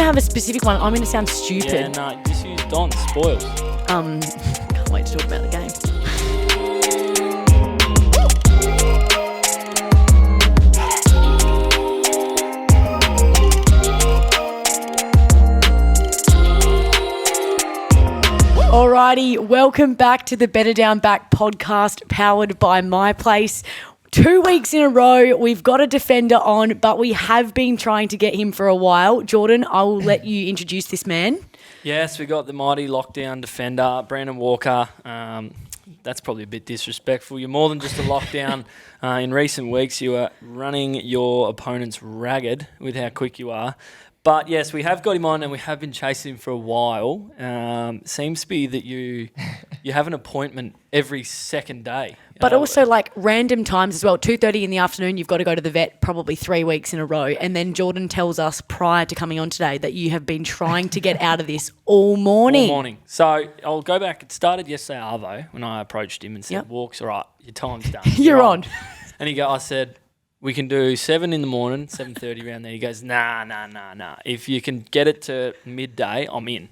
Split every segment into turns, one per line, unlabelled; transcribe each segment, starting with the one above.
have a specific one. I'm going to sound stupid.
Yeah, no, just use Don. Spoils.
Can't wait to talk about the game. Alrighty, welcome back to the Better Down Back podcast powered by MyPlace. 2 weeks in a row, we've got a defender on, but we have been trying to get him for a while. Jordan, I will let you introduce this man.
Yes, we got the mighty lockdown defender, Brandon Walker. That's probably a bit disrespectful. You're more than just a lockdown. In recent weeks, you are running your opponents ragged with how quick you are. But yes, we have got him on and we have been chasing him for a while. Seems to be that you have an appointment every second day.
But also like random times as well. 2:30 in the afternoon, you've got to go to the vet probably 3 weeks in a row. And then Jordan tells us prior to coming on today that you have been trying to get out of this all morning.
All morning. So I'll go back. It started yesterday, Arvo, when I approached him and said, Walks, all right, your time's done.
You're on.
And I said, we can do 7 in the morning, 7:30 around there. He goes, nah. If you can get it to midday, I'm in.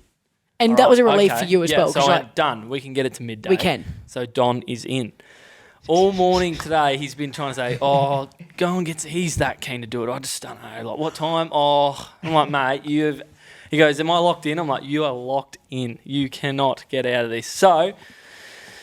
And
all
that
right,
was a relief
okay.
for you as well.
So I'm done. We can get it to midday.
We can.
So Don is in. All morning today, he's been trying to say, go and get. He's that keen to do it. I just don't know. Like, what time? I'm like, mate, He goes, am I locked in? I'm like, you are locked in. You cannot get out of this. So.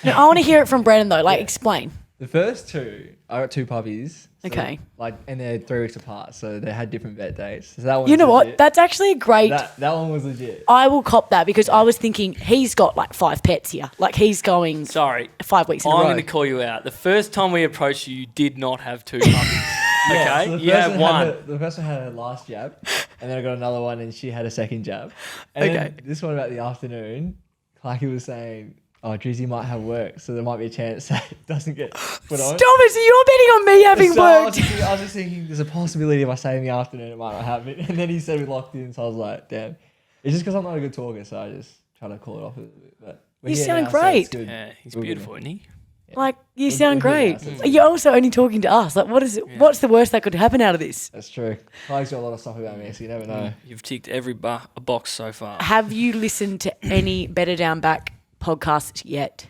Now, I want to hear it from Brandon though. Like, explain.
The first two, I got 2 puppies. So
Okay.
and they're 3 weeks apart, so they had different vet dates. So that one.
You know what? That's actually a great.
That one was legit.
I will cop that because I was thinking he's got like 5 pets here. Like he's going.
Sorry.
5 weeks in a row.
I'm going to call you out. The first time we approached you, you did not have 2 puppies. Okay?
So
you have one.
The first one had her last jab, and then I got another one, and she had a second jab. And then this one about the afternoon, Clarky was saying, Drizzy might have work, so there might be a chance that it doesn't get put on.
Stop it! So you're betting on me having worked.
I was just thinking, there's a possibility if I say in the afternoon, it might not happen. And then he said we locked in, so I was like, damn. It's just because I'm not a good talker, so I just try to call it off a little bit. But
You sound great.
So
Yeah, he's beautiful, isn't he?
Yeah.
Like you sound great.
So
You're also only talking to us. Like, what is it?
Yeah.
What's the worst that could happen out of this?
That's true. Clarky's got a lot of stuff about me, so you never know.
You've ticked every box so far.
Have you listened to any Better Down Back podcasts yet?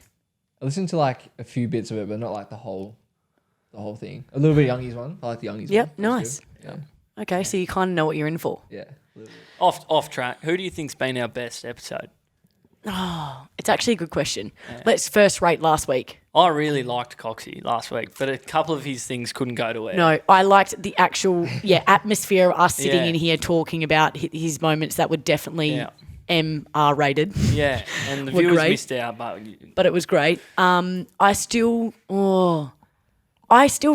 I listened to like a few bits of it, but not like the whole thing. A little bit of Youngies one. I like the Youngies
Yep,
one.
nice.
Yeah.
Okay, so you kind of know what you're in for.
Yeah. A little bit.
Off track. Who do you think's been our best episode?
Oh, it's actually a good question. Yeah. Let's first rate last week.
I really liked Coxie last week, but a couple of his things couldn't go to air.
No, I liked the actual atmosphere of us sitting in here talking about his moments that were definitely MR rated.
Yeah, and the viewers missed out,
but it was great. I still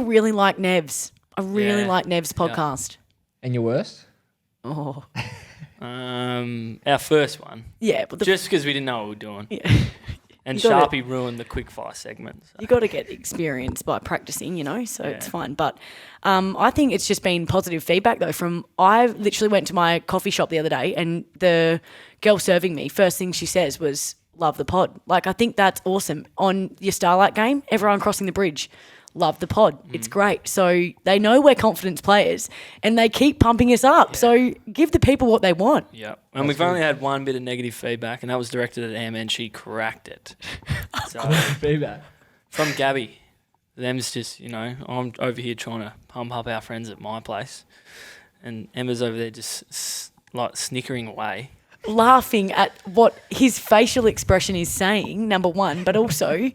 really like Nev's. I really like Nev's podcast.
And your worst?
Oh.
Our first one.
Yeah, but
just because we didn't know what we were doing.
Yeah.
And Sharpie ruined the quickfire segment. So.
You got to get experience by practicing, so it's fine. But I think it's just been positive feedback though. I literally went to my coffee shop the other day and the girl serving me, first thing she says was, love the pod. Like, I think that's awesome. On your Starlight game, everyone crossing the bridge, love the pod. It's great. So they know we're confidence players and they keep pumping us up. Yeah. So give the people what they want.
Yeah. And we've only had one bit of negative feedback and that was directed at Em and she cracked it. So
feedback?
From Gabby. Them's just, I'm over here trying to pump up our friends at MyPlace and Emma's over there just like snickering away.
Laughing at what his facial expression is saying, number one, but also...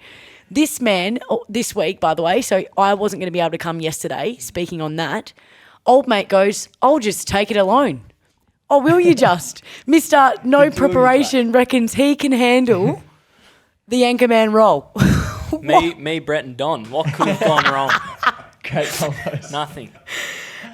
This man, this week, by the way, so I wasn't going to be able to come yesterday, speaking on that, old mate goes, I'll just take it alone. Oh, will you just? Mr. No Preparation reckons he can handle the anchorman role.
me, Brett and Don. What could have gone wrong?
Great combos.
Nothing.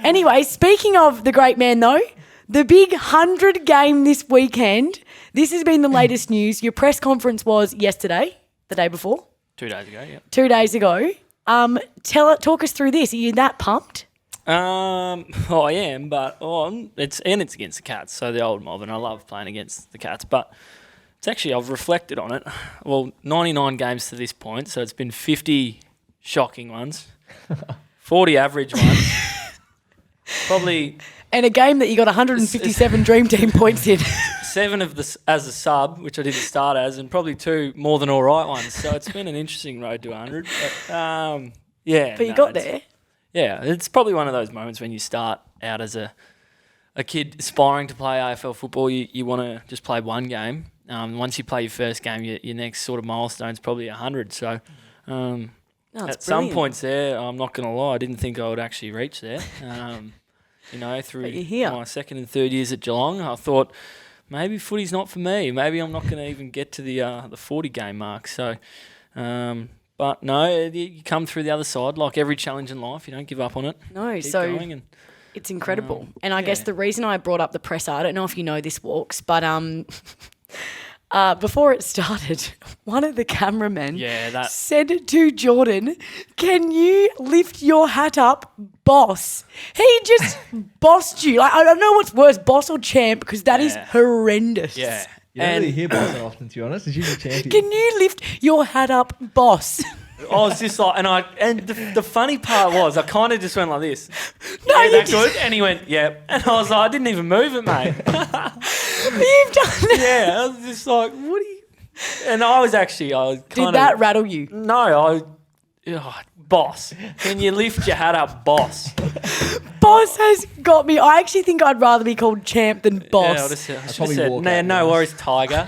Anyway, speaking of the great man, though, the big 100 game this weekend, this has been the latest news. Your press conference was yesterday, the day before.
2 days ago, yeah.
2 days ago. Talk us through this. Are you that pumped?
I am, but it's against the Cats, so the old mob, and I love playing against the Cats. But it's actually, I've reflected on it. Well, 99 games to this point, so it's been 50 shocking ones, 40 average ones, probably
And a game that you got 157 Dream Team points in.
7 of this as a sub, which I didn't start as, and probably 2 more than all right ones. So it's been an interesting road to 100. But, yeah.
But you got there.
Yeah, it's probably one of those moments when you start out as a kid aspiring to play AFL football. You want to just play one game. Once you play your first game, your next sort of milestone is probably 100. So at some points there, I'm not going to lie, I didn't think I would actually reach there. Through my second and third years at Geelong, I thought maybe footy's not for me. Maybe I'm not going to even get to the 40 game mark. So, but no, you come through the other side. Like every challenge in life, you don't give up on it.
No,
Keep
so
going and,
it's incredible. And I guess the reason I brought up the presser, I don't know if you know this, Walks, but before it started, one of the cameramen said to Jordan, "Can you lift your hat up, boss?" He just bossed you. Like, I don't know what's worse, boss or champ, because that is horrendous.
Yeah.
You don't really hear boss that often, to be honest. It's usually champion.
Can you lift your hat up, boss?
I was just like, and the funny part was, I kind of just went like this.
No,
yeah,
you
that good? And he went, yeah. And I was like, I didn't even move it, mate.
You've done it.
Yeah, I was just like, what are you? And I was actually,
Did that rattle you?
No, boss. Can you lift your hat up, boss?
Boss has got me. I actually think I'd rather be called champ than boss.
Yeah, I should have said, no worries, tiger.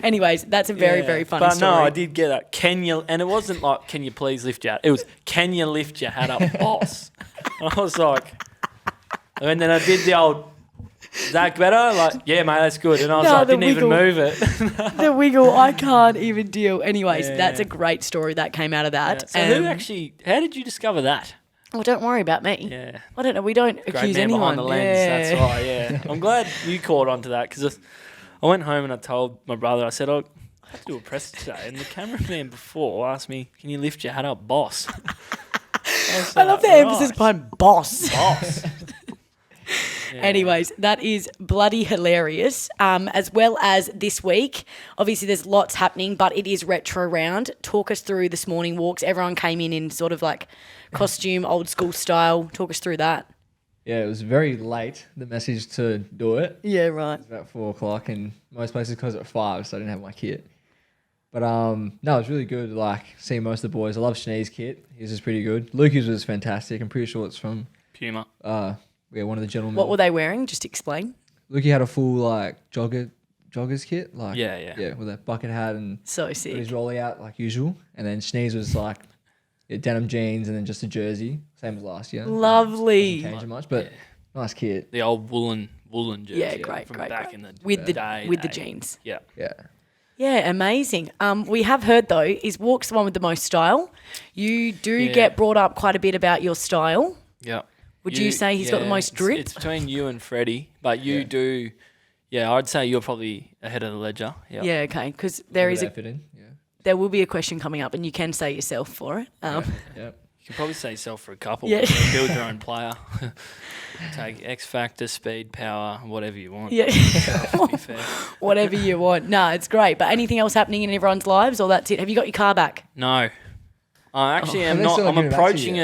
Anyways, that's a very, very funny story.
But no, I did get that. And it wasn't like, can you please lift your hat? It was, can you lift your hat up, boss? I was like, and then I did the old, is that better? Like, yeah, mate, that's good. And I was like, I didn't even move it.
The wiggle, I can't even deal. Anyways, that's a great story that came out of that.
Yeah. So how did you discover that?
Well, don't worry about me.
Yeah.
I don't know. We don't accuse anyone.
Behind the lens, that's right, yeah. I'm glad you caught on to that because I went home and I told my brother, I said, I have to do a press today. And the cameraman before asked me, can you lift your hat up, boss?
I love the emphasis behind boss.
Boss.
Yeah. Anyways, that is bloody hilarious. As well as this week, obviously there's lots happening, but it is retro round. Talk us through this morning walks. Everyone came in sort of like costume, old school style. Talk us through that.
Yeah, it was very late, the message to do it.
Yeah, right.
It was about 4 o'clock and most places closed at 5, so I didn't have my kit. But no, it was really good, like, seeing most of the boys. I love Schnee's kit. His was pretty good. Lukey's was fantastic. I'm pretty sure it's from...
Puma.
One of the gentlemen.
What were they wearing? Just explain.
Lukey had a full, like, joggers kit. Like,
yeah.
With a bucket hat and...
So sick.
His rollie out, like usual. And then Schnee's was, like, denim jeans and then just a jersey. Same as last year.
Lovely.
Didn't change it much, but nice kit.
The old woolen jersey.
Yeah, great.
In the
with
day.
The jeans.
Yeah.
Yeah.
Yeah, amazing. We have heard though, is Walk's the one with the most style. You do get brought up quite a bit about your style.
Yeah.
Would you say he's got the most drip?
It's between you and Freddie, but you do. Yeah, I'd say you're probably ahead of the ledger.
Yeah, okay, because there will be a question coming up, and you can say yourself for it.
Yeah.
You can probably say yourself for a couple.
Yeah.
Build your own player. Take X Factor, speed, power, whatever you want.
Yeah.
To be fair.
Whatever you want. No, it's great. But anything else happening in everyone's lives, or that's it? Have you got your car back?
No. I actually am not. I'm approaching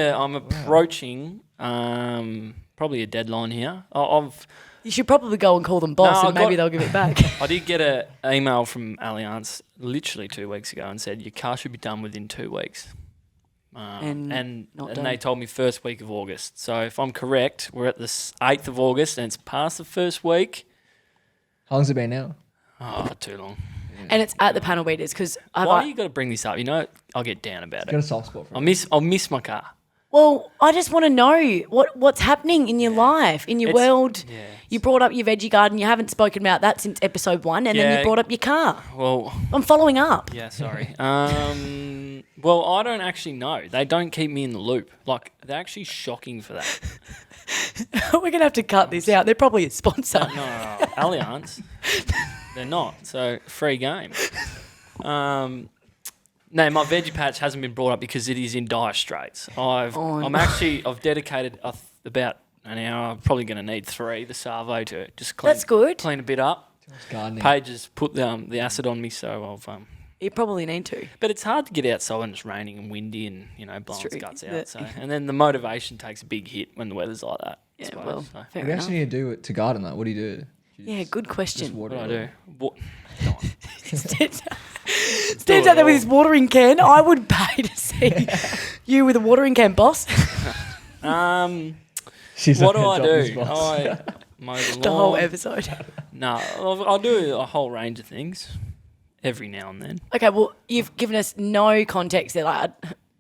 probably a deadline here.
You should probably go and call them boss, and maybe they'll give it back.
I did get an email from Allianz literally 2 weeks ago and said your car should be done within 2 weeks. And they told me first week of August. So if I'm correct, we're at the 8th of August and it's past the first week.
How long's it been now?
Oh, too long.
Yeah.
And it's at the panel beaters because
why you got to bring this up? You know, I'll get down about it.
Got a soft spot for
it. I'll miss my car.
Well, I just want to know what's happening in your life, in your world. Yeah. You brought up your veggie garden. You haven't spoken about that since episode 1, and then you brought up your car. Well, I'm following up.
Yeah, sorry. Well, I don't actually know. They don't keep me in the loop. Like, they're actually shocking for that.
We're going to have to cut this out. They're probably a sponsor.
No. Allianz. They're not. So, free game. No, my veggie patch hasn't been brought up because it is in dire straits. I've dedicated about an hour. I'm probably going to need 3. The Savo to just clean.
That's good.
Clean a bit up. Paige has put the acid on me, so
You probably need to.
But it's hard to get outside when it's raining and windy and, blowing its
true.
guts out. So, and then the motivation takes a big hit when the weather's like that. I
Yeah,
suppose,
well,
so.
fair
What do you
enough.
actually need to do to garden that? What do you do?
Yeah, good question.
Just water
What do I
it
do?
Stands out there with his watering can. I would pay to see you with a watering can, boss.
She's
What
not
do
gonna
I
drop
do?
this box.
I mow the lawn.
The whole episode.
No, I'll do a whole range of things every now and then.
Okay, well, you've given us no context there. Like,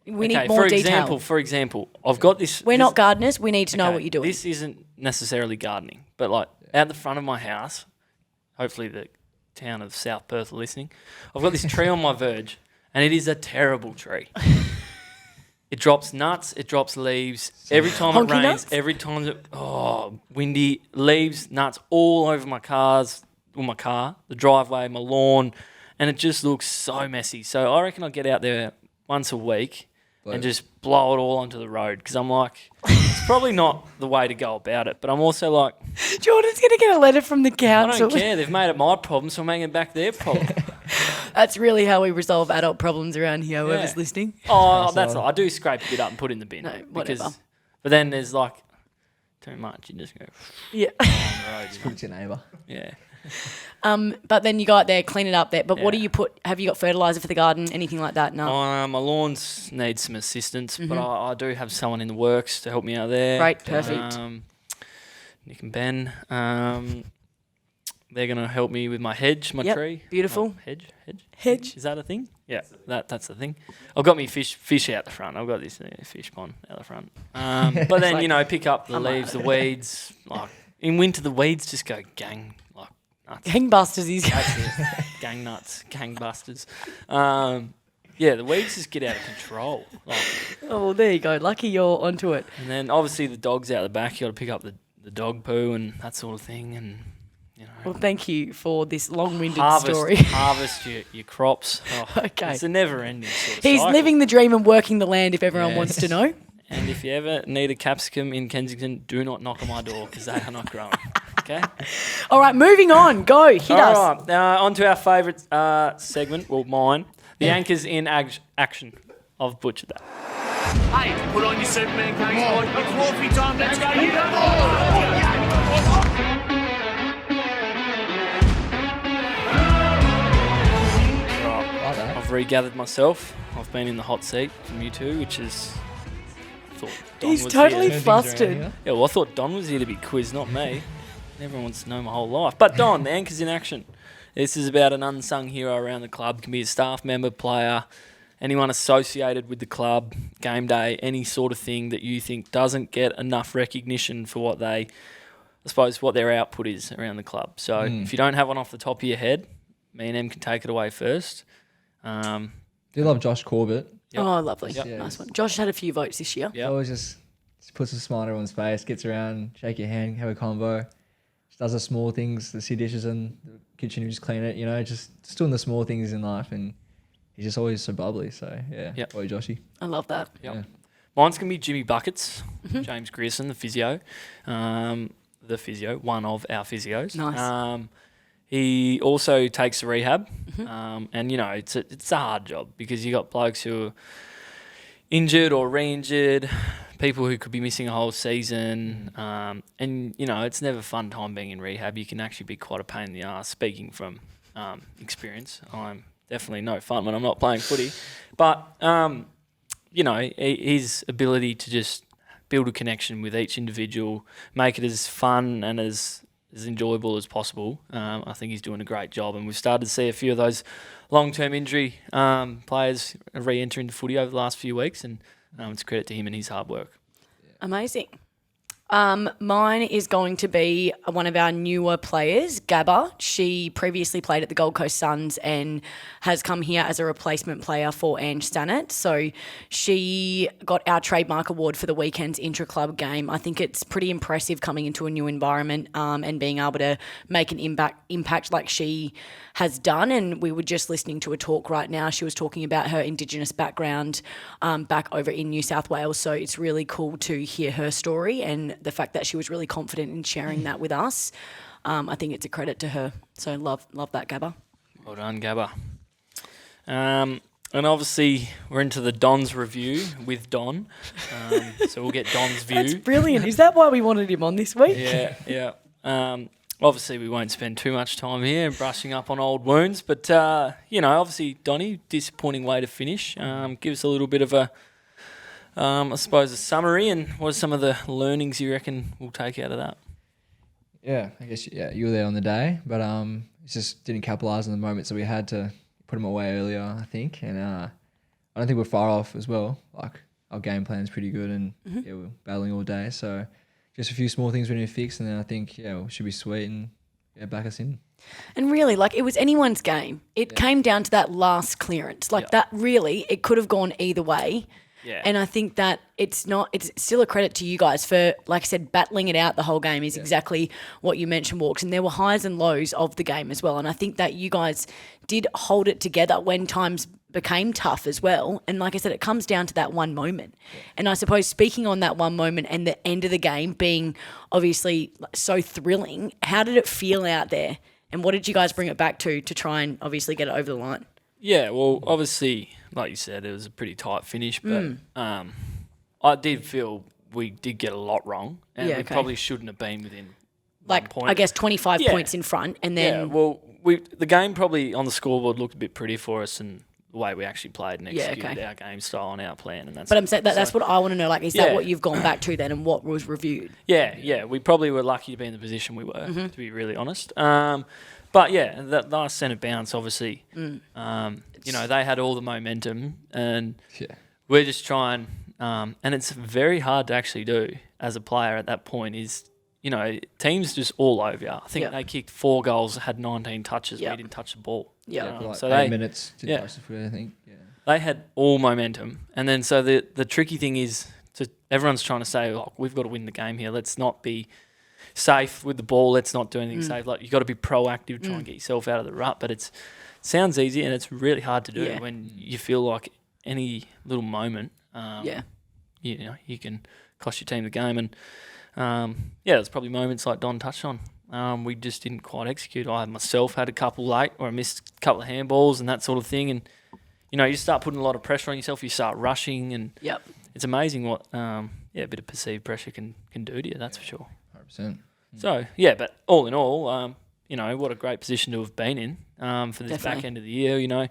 we need more detail.
For example, I've got this.
We're not gardeners. We need to know what you're doing.
This isn't necessarily gardening, but like out the front of my house, hopefully the town of South Perth are listening. I've got this tree on my verge, and it is a terrible tree. It drops nuts, it drops leaves. Every time it
Honky
rains,
nuts?
every time windy, leaves, nuts all over my car, the driveway, my lawn, and it just looks so messy. So I reckon I'll get out there once a week and just blow it all onto the road, because I'm like, it's probably not the way to go about it, but I'm also like,
Jordan's going to get a letter from the
I
council.
don't care. They've made it my problem, so I'm making it back their problem.
That's really how we resolve adult problems around here, whoever's
Yeah.
listening.
Oh, that's all. I do scrape a bit up and put it in the bin.
No, whatever.
But then there's like too much. You just go
Yeah.
on the road.
Put it to your neighbour.
Yeah.
But then you go out there, clean it up there. But what do
Yeah.
you put? Have you got fertiliser for the garden? Anything like that? No.
My lawns need some assistance, but I do have someone in the works to help me out there.
Great, perfect.
Nick and Ben. They're going to help me with my hedge, my
Yep,
tree.
beautiful.
Hedge. Is that a thing? Yeah, that's the thing. I've got me fish out the front. I've got this fish pond out the front. But then,
like,
pick up the leaves, the weeds. Like in winter, the weeds just go gang nuts.
Gangbusters, he's
That's it. Gang nuts, gang busters. Yeah, the weeds just get out of control. Like,
Oh, there you go. Lucky you're onto it.
and then obviously the dog's out the back. You got to pick up the dog poo and that sort of thing, and
Well, thank you for this long-winded
harvest
story.
harvest your crops. Oh,
Okay.
it's a never-ending sort of
He's
cycle.
living the dream and working the land, if everyone
Yes.
wants to know.
And if you ever need a capsicum in Kensington, do not knock on my door, because they are not growing. Okay.
All right, moving on. Go. Hit us.
All right. On to our favourite segment. Well, mine. The anchors in action. I've butchered that.
Hey, put on your Superman clothes, boy. It's Wolfie time. Let's go. You
Like that.
I've regathered myself. I've been in the hot seat from you two, which is. I thought Don
He's
was
totally
here.
flustered.
Yeah, well, I thought Don was here to be quizzed, not me. Everyone wants to know my whole life. But Don, the anchors in action. This is about an unsung hero around the club. Can be a staff member, player, anyone associated with the club, game day, any sort of thing that you think doesn't get enough recognition for what they, I suppose, what their output is around the club. So if you don't have one off the top of your head, me and Em can take it away first.
Do love Josh Corbett.
Yep.
Oh, lovely.
Yep.
Nice one. Josh had a few votes this year.
Yep.
Always just puts a smile on everyone's face, gets around, shake your hand, have a convo. Just does the small things, the sea dishes in the kitchen, you just clean it, just doing the small things in life. And he's just always so bubbly. So, yeah.
Yep.
Boy, Joshy.
I love that.
Yep.
Yeah.
Mine's going to be Jimmy Buckets,
Mm-hmm.
James Grierson, the physio. One of our physios.
Nice.
He also takes the rehab.
Mm-hmm.
And, it's a hard job, because you got blokes who are injured or re-injured, people who could be missing a whole season. And, it's never a fun time being in rehab. You can actually be quite a pain in the arse, speaking from experience. I'm definitely no fun when I'm not playing footy. But, his ability to just build a connection with each individual, make it as fun and as enjoyable as possible. I think he's doing a great job, and we've started to see a few of those long-term injury players re-enter into footy over the last few weeks, and it's a credit to him and his hard work.
Amazing. Mine is going to be one of our newer players, Gabba. She previously played at the Gold Coast Suns and has come here as a replacement player for Ange Stannett. So she got our trademark award for the weekend's intra-club game. I think it's pretty impressive coming into a new environment and being able to make an impact like she has done. And we were just listening to a talk right now. She was talking about her Indigenous background back over in New South Wales. So it's really cool to hear her story, and the fact that she was really confident in sharing that with us. I think it's a credit to her. So love that, Gabba.
Well done, Gabba. And obviously, we're into the Don's review with Don. So we'll get Don's view.
That's brilliant. Is that why we wanted him on this week?
Yeah. Obviously, we won't spend too much time here brushing up on old wounds. But, obviously, Donny, disappointing way to finish. Give us a little bit of I suppose, a summary. And what are some of the learnings you reckon we'll take out of that?
Yeah, I guess, you were there on the day. But it just didn't capitalise on the moment, so we had to put them away earlier, I think. And I don't think we're far off as well. Like, our game plan's pretty good and, we're battling all day. So just a few small things we need to fix, and then I think, we should be sweet and back us in.
And really, it was anyone's game. It came down to that last clearance. That really, it could have gone either way.
Yeah.
And I think that it's still a credit to you guys for, like I said, battling it out the whole game is exactly what you mentioned, Walks. And there were highs and lows of the game as well. And I think that you guys did hold it together when times became tough as well. And like I said, it comes down to that one moment. Yeah. And I suppose speaking on that one moment and the end of the game being obviously so thrilling, how did it feel out there? And what did you guys bring it back to try and obviously get it over the line?
Yeah, well, obviously, like you said, it was a pretty tight finish, but I did feel we did get a lot wrong, and we probably shouldn't have been within 1 point.
I guess 25 points in front, and then
the game probably on the scoreboard looked a bit pretty for us, and the way we actually played and executed our game style and our plan, and that's.
But I'm saying that's what I want to know. Is that what you've gone back to then, and what was reviewed?
Yeah, we probably were lucky to be in the position we were, to be really honest. But yeah, that last centre bounce, obviously, they had all the momentum, and we're just trying. And it's very hard to actually do as a player at that point. Teams just all over you. I think they kicked 4 goals, had 19 touches. We didn't touch the ball.
Yeah, so 8 minutes to touch the foot, I think. Yeah,
they had all momentum, and then so the tricky thing is, everyone's trying to say, we've got to win the game here. Let's not be safe with the ball. Let's not do anything safe. You've got to be proactive, try and get yourself out of the rut. But it sounds easy, and it's really hard to do when you feel like any little moment, you can cost your team the game. And there's probably moments like Don touched on. We just didn't quite execute. I myself had a couple late, or I missed a couple of handballs and that sort of thing. And you start putting a lot of pressure on yourself. You start rushing, and it's amazing what a bit of perceived pressure can do to you. That's for sure.
100%.
So, but all in all, what a great position to have been in for this back end of the year.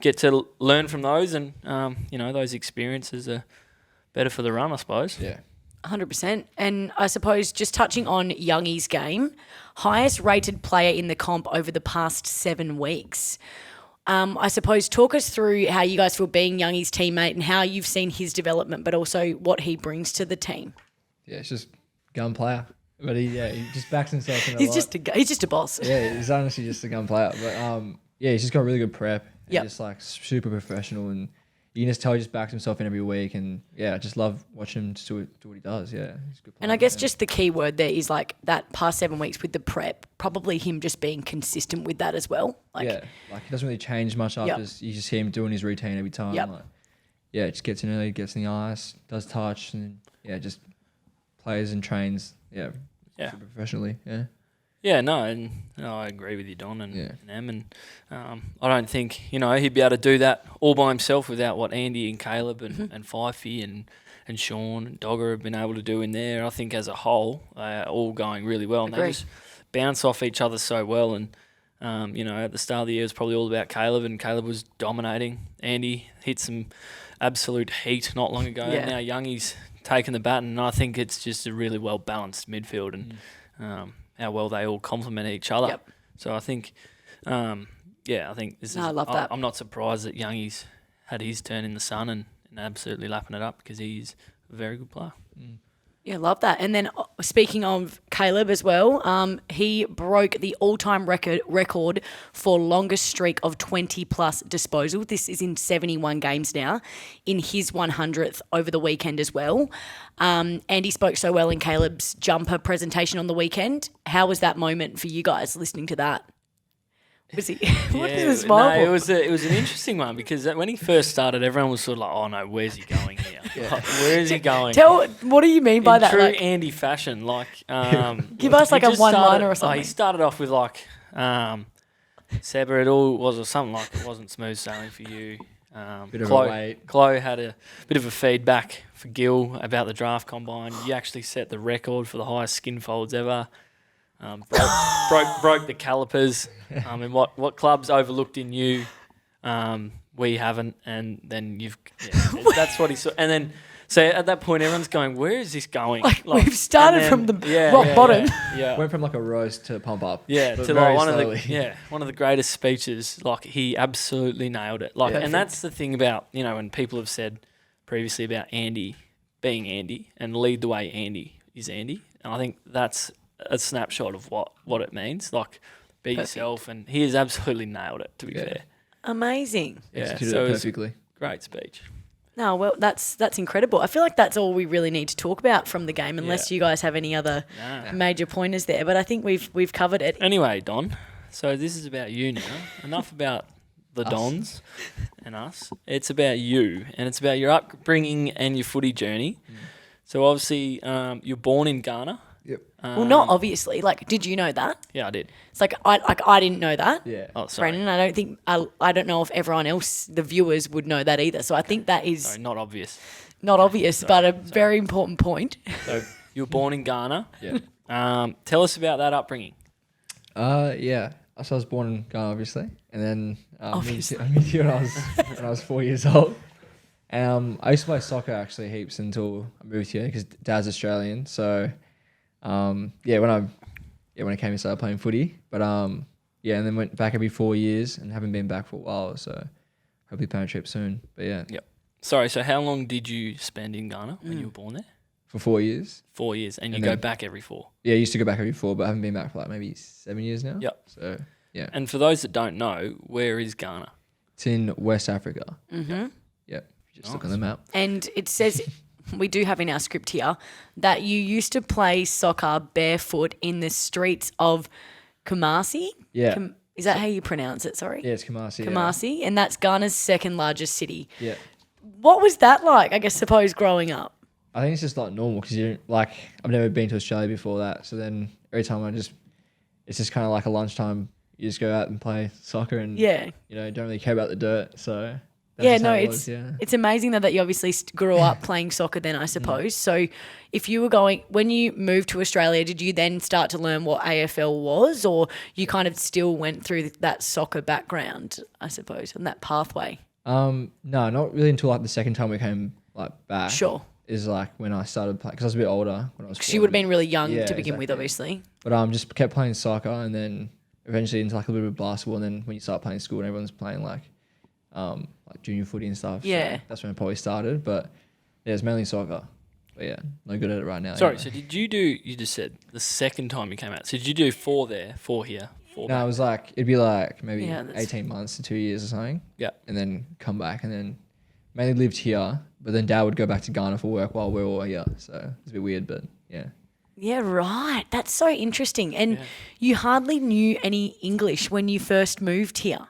Get to learn from those, and, those experiences are better for the run, I suppose.
Yeah.
100%. And I suppose just touching on Youngie's game, highest rated player in the comp over the past 7 weeks. I suppose talk us through how you guys feel being Youngie's teammate and how you've seen his development, but also what he brings to the team.
Yeah, it's just gun player. But he just backs himself in a
he's
lot.
He's just a boss.
Yeah, he's honestly just a gun player. But he's just got really good prep.
Yeah,
just super professional, and you can just tell he just backs himself in every week. And I just love watching him do what he does. Yeah, he's a good player.
And I guess just the key word there is that past 7 weeks with the prep, probably him just being consistent with that as well.
He doesn't really change much after. You just hear him doing his routine every time. Just gets in early, gets in the ice, does touch, and just plays and trains. Super professionally.
I agree with you, Don and Em, and I don't think he'd be able to do that all by himself without what Andy and Caleb and Fifey and Sean and Dogger have been able to do in there. I think as a whole, they're all going really well, and they just bounce off each other so well. And at the start of the year, it was probably all about Caleb, and Caleb was dominating. Andy hit some absolute heat not long ago. And now Youngie's taking the baton, and I think it's just a really well balanced midfield, and how well they all complement each other.
Yep.
So I think, I think this is.
I love that.
I'm not surprised that Youngie's had his turn in the sun and absolutely lapping it up, because he's a very good player.
Yeah, love that. And then speaking of Caleb as well, he broke the all-time record for longest streak of 20-plus disposal. This is in 71 games now, in his 100th over the weekend as well. Andy spoke so well in Caleb's jumper presentation on the weekend. How was that moment for you guys listening to that? Was he? What is the smile for?
It was an interesting one, because when he first started, everyone was sort of like, "Oh no, where's he going here? Where is he going?"
What do you mean by that?
True Andy fashion,
give us a one-liner or something.
He started off with Seba, it all was or something like it wasn't smooth sailing for you.
Bit of a wait.
Chloe had a bit of a feedback for Gil about the draft combine. You actually set the record for the highest skin folds ever. Broke the calipers. And what clubs overlooked in you, we haven't. And then that's what he saw. And then. So at that point, everyone's going, where is this going?
Like we've started from the rock bottom.
Yeah.
Went from like a roast to pump up.
Yeah,
but
to
very
like one of the greatest speeches. Like he absolutely nailed it. Like, and that's the thing about when people have said previously about Andy being Andy and lead the way Andy is Andy. And I think that's a snapshot of what it means. Like be yourself, and he has absolutely nailed it. To be fair,
amazing.
Yeah,
executed
so
it perfectly.
Great speech.
No, well, that's incredible. I feel like that's all we really need to talk about from the game, unless you guys have any other major pointers there. But I think we've covered it.
Anyway, Don, so this is about you now. Enough about the Dons and us. It's about you, and it's about your upbringing and your footy journey. So obviously, you're born in Ghana.
Yep.
Well, not obviously. Like, did you know that?
Yeah, I did.
It's like I didn't know that.
Yeah.
Oh, sorry.
Brandon, I don't think I don't know if everyone else, the viewers, would know that either. So I think that is
Sorry, not obvious.
not obvious, but a very important point.
So you were born in Ghana.
Yeah.
Tell us about that upbringing.
Yeah. So I was born in Ghana, obviously, and then I moved here when I was 4 years old. I used to play soccer actually heaps until I moved here because Dad's Australian. So when I came, I started playing footy. But and then went back every 4 years and haven't been back for a while. So hopefully plan a trip soon. But yeah.
Yep. Sorry. So how long did you spend in Ghana when you were born there?
For 4 years.
4 years, and you
And
go
then-
back every 4.
Yeah, I used to go back every 4, but I haven't been back for like maybe 7 years now.
Yep.
So yeah,
And for those that don't know, where is Ghana?
it's in West Africa.
Mm-hmm.
Yep. Just look on the map.
And it says, we do have in our script here, that you used to play soccer barefoot in the streets of Kumasi.
Yeah.
Is that how you pronounce it? Sorry.
Yeah, it's Kumasi.
Kumasi, and that's Ghana's second largest city.
Yeah.
What was that like? I suppose growing up.
I think it's just like normal because I've never been to Australia before that. So then every time it's just kind of like a lunchtime. You just go out and play soccer and don't really care about the dirt. So that's just how it was,
it's amazing that you obviously grew up playing soccer then, I suppose. So if you were when you moved to Australia, did you then start to learn what AFL was, or you kind of still went through that soccer background, I suppose, and that pathway?
No, not really until like the second time we came back.
Sure.
Is like when I started playing because I was a bit older when I was.
Because you would have been really young
Yeah,
to begin with,
exactly.
obviously.
But just kept playing soccer and then eventually into like a little bit of basketball, and then when you start playing school and everyone's playing like junior footy and stuff.
Yeah.
So that's when I probably started. But yeah, it's mainly soccer. But yeah, no good at it right now.
Sorry,
anyway.
so did you just said the second time you came out. So did you do 4 there, 4 here, 4
No,
back?
it was like maybe
Yeah, that's-
18 months to 2 years or something.
Yeah.
And then come back and then mainly lived here, but then Dad would go back to Ghana for work while we were all here. So it's a bit weird, but yeah.
Yeah, right. That's so interesting. And you hardly knew any English when you first moved here.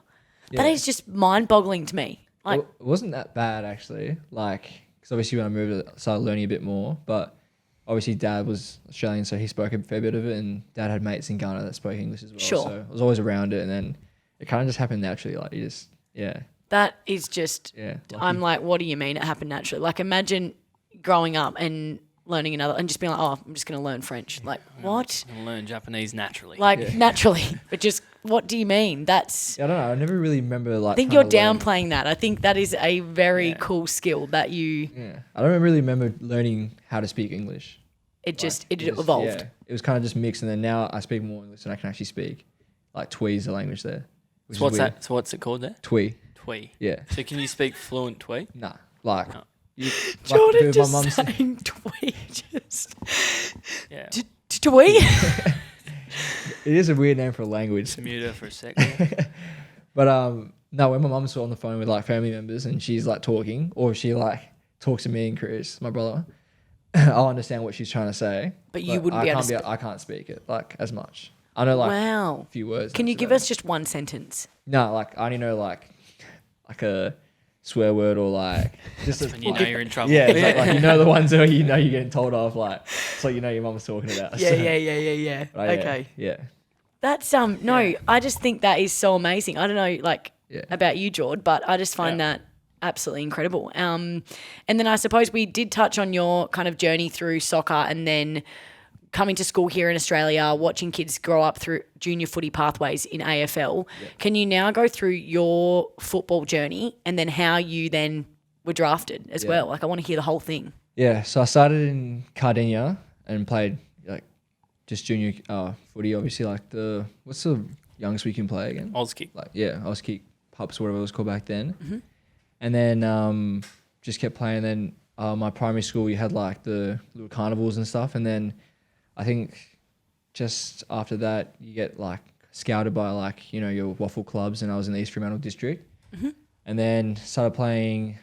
That
Yeah.
is just mind-boggling to me. Like,
It wasn't that bad actually. Because obviously when I moved, I started learning a bit more. But obviously Dad was Australian, so he spoke a fair bit of it, and Dad had mates in Ghana that spoke English as well.
Sure.
So I was always around it, and then it kind of just happened naturally. Like you just,
that is just,
lucky.
I'm like, what do you mean it happened naturally? Like, imagine growing up and learning another, and just being like, oh, I'm just going to learn French. Like, what?
I'm gonna learn Japanese naturally.
Like, naturally. But just, what do you mean? That's,
I don't know. I never really remember like.
I think you're downplaying that. I think that is a very cool skill that you,
Yeah, I don't really remember learning how to speak English.
it just
Like,
evolved.
Yeah, it was kind of just mixed, and then now I speak more English than I can actually speak. Like Twee's the language there. Which
So what's
is weird.
that? So what's it called there?
Twee.
Twee.
Yeah.
So can you speak fluent Twee?
Nah. Like.
No.
Jordan
like,
just
my mum's
saying twee, just,
Yeah.
twee?
It is a weird name for a language.
To mute her for a sec.
But no, when my mum's on the phone with like family members and she's like talking, or she like talks to me and Chris, my brother, I'll understand what she's trying to say.
But you wouldn't be able to speak.
I can't speak it like as much. I know like
Wow.
a few words.
Can you
that's
give
about
us just one sentence?
it. No, like I only know like a swear word or like just a,
When you know
like-
you're in trouble.
Yeah, exactly. Like, you know the ones that you know you're getting told off, like it's like you know your mum's talking about.
Yeah,
so,
yeah.
but,
Okay.
Yeah.
That's no, I just think that is so amazing. I don't know about you, Jord, but I just find that absolutely incredible. And then I suppose we did touch on your kind of journey through soccer and then coming to school here in Australia, watching kids grow up through junior footy pathways in AFL. Yeah. Can you now go through your football journey and then how you then were drafted as well? Like I want to hear the whole thing.
Yeah, so I started in Cardinia and played like just junior footy, obviously what's the youngest we can play again?
Auskick.
Auskick, pups, whatever it was called back then. Mm-hmm. And then just kept playing. Then my primary school, you had like the little carnivals and stuff. And then I think just after that, you get like scouted by like, your waffle clubs, and I was in the East Fremantle district. Mm-hmm. And then started playing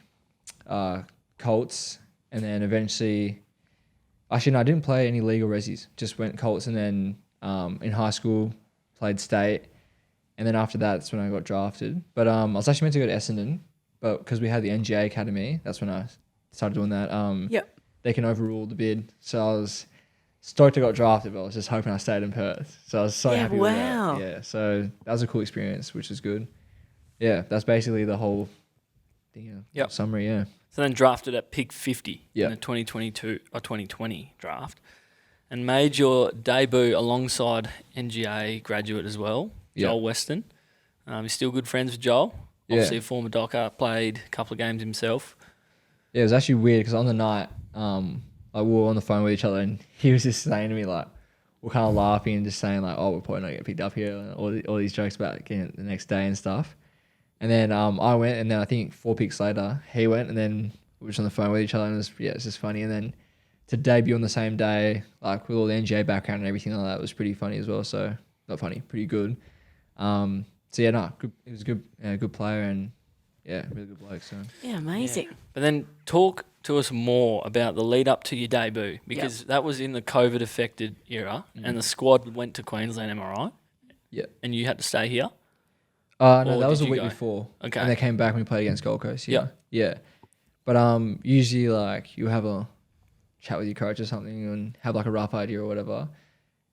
Colts. And then eventually, actually, no, I didn't play any league or resis. Just went Colts, and then in high school, played state. And then after that, that's when I got drafted. But I was actually meant to go to Essendon, but because we had the NGA Academy, that's when I started doing that. They can overrule the bid. So I was stoked I got drafted, but I was just hoping I stayed in Perth. So I was so happy with that. Yeah, so that was a cool experience, which is good. Yeah, that's basically the whole thing, summary, yeah.
So then drafted at pick 50 in the 2022 or 2020 draft, and made your debut alongside NGA graduate as well, Joel Weston. You're still good friends with Joel. Obviously a former Docker, played a couple of games himself.
Yeah, it was actually weird because on the night, we were on the phone with each other, and he was just saying to me like, we're kind of laughing and just saying like, oh, we're probably not getting picked up here, and all these jokes about getting it the next day and stuff. And then I went, and then I think 4 picks later, he went, and then we were just on the phone with each other, and it's just funny. And then to debut on the same day, like with all the NGA background and everything like that, was pretty funny as well. So not funny, pretty good. Good. He was a good player, and really good bloke. So
amazing.
Yeah. But then talk to us more about the lead up to your debut, because that was in the COVID affected era, and the squad went to Queensland. Am I right?
Yeah.
And you had to stay here.
No, that was a week before. Okay. And they came back when we played against Gold Coast. Yeah. But usually like you have a chat with your coach or something and have like a rough idea or whatever.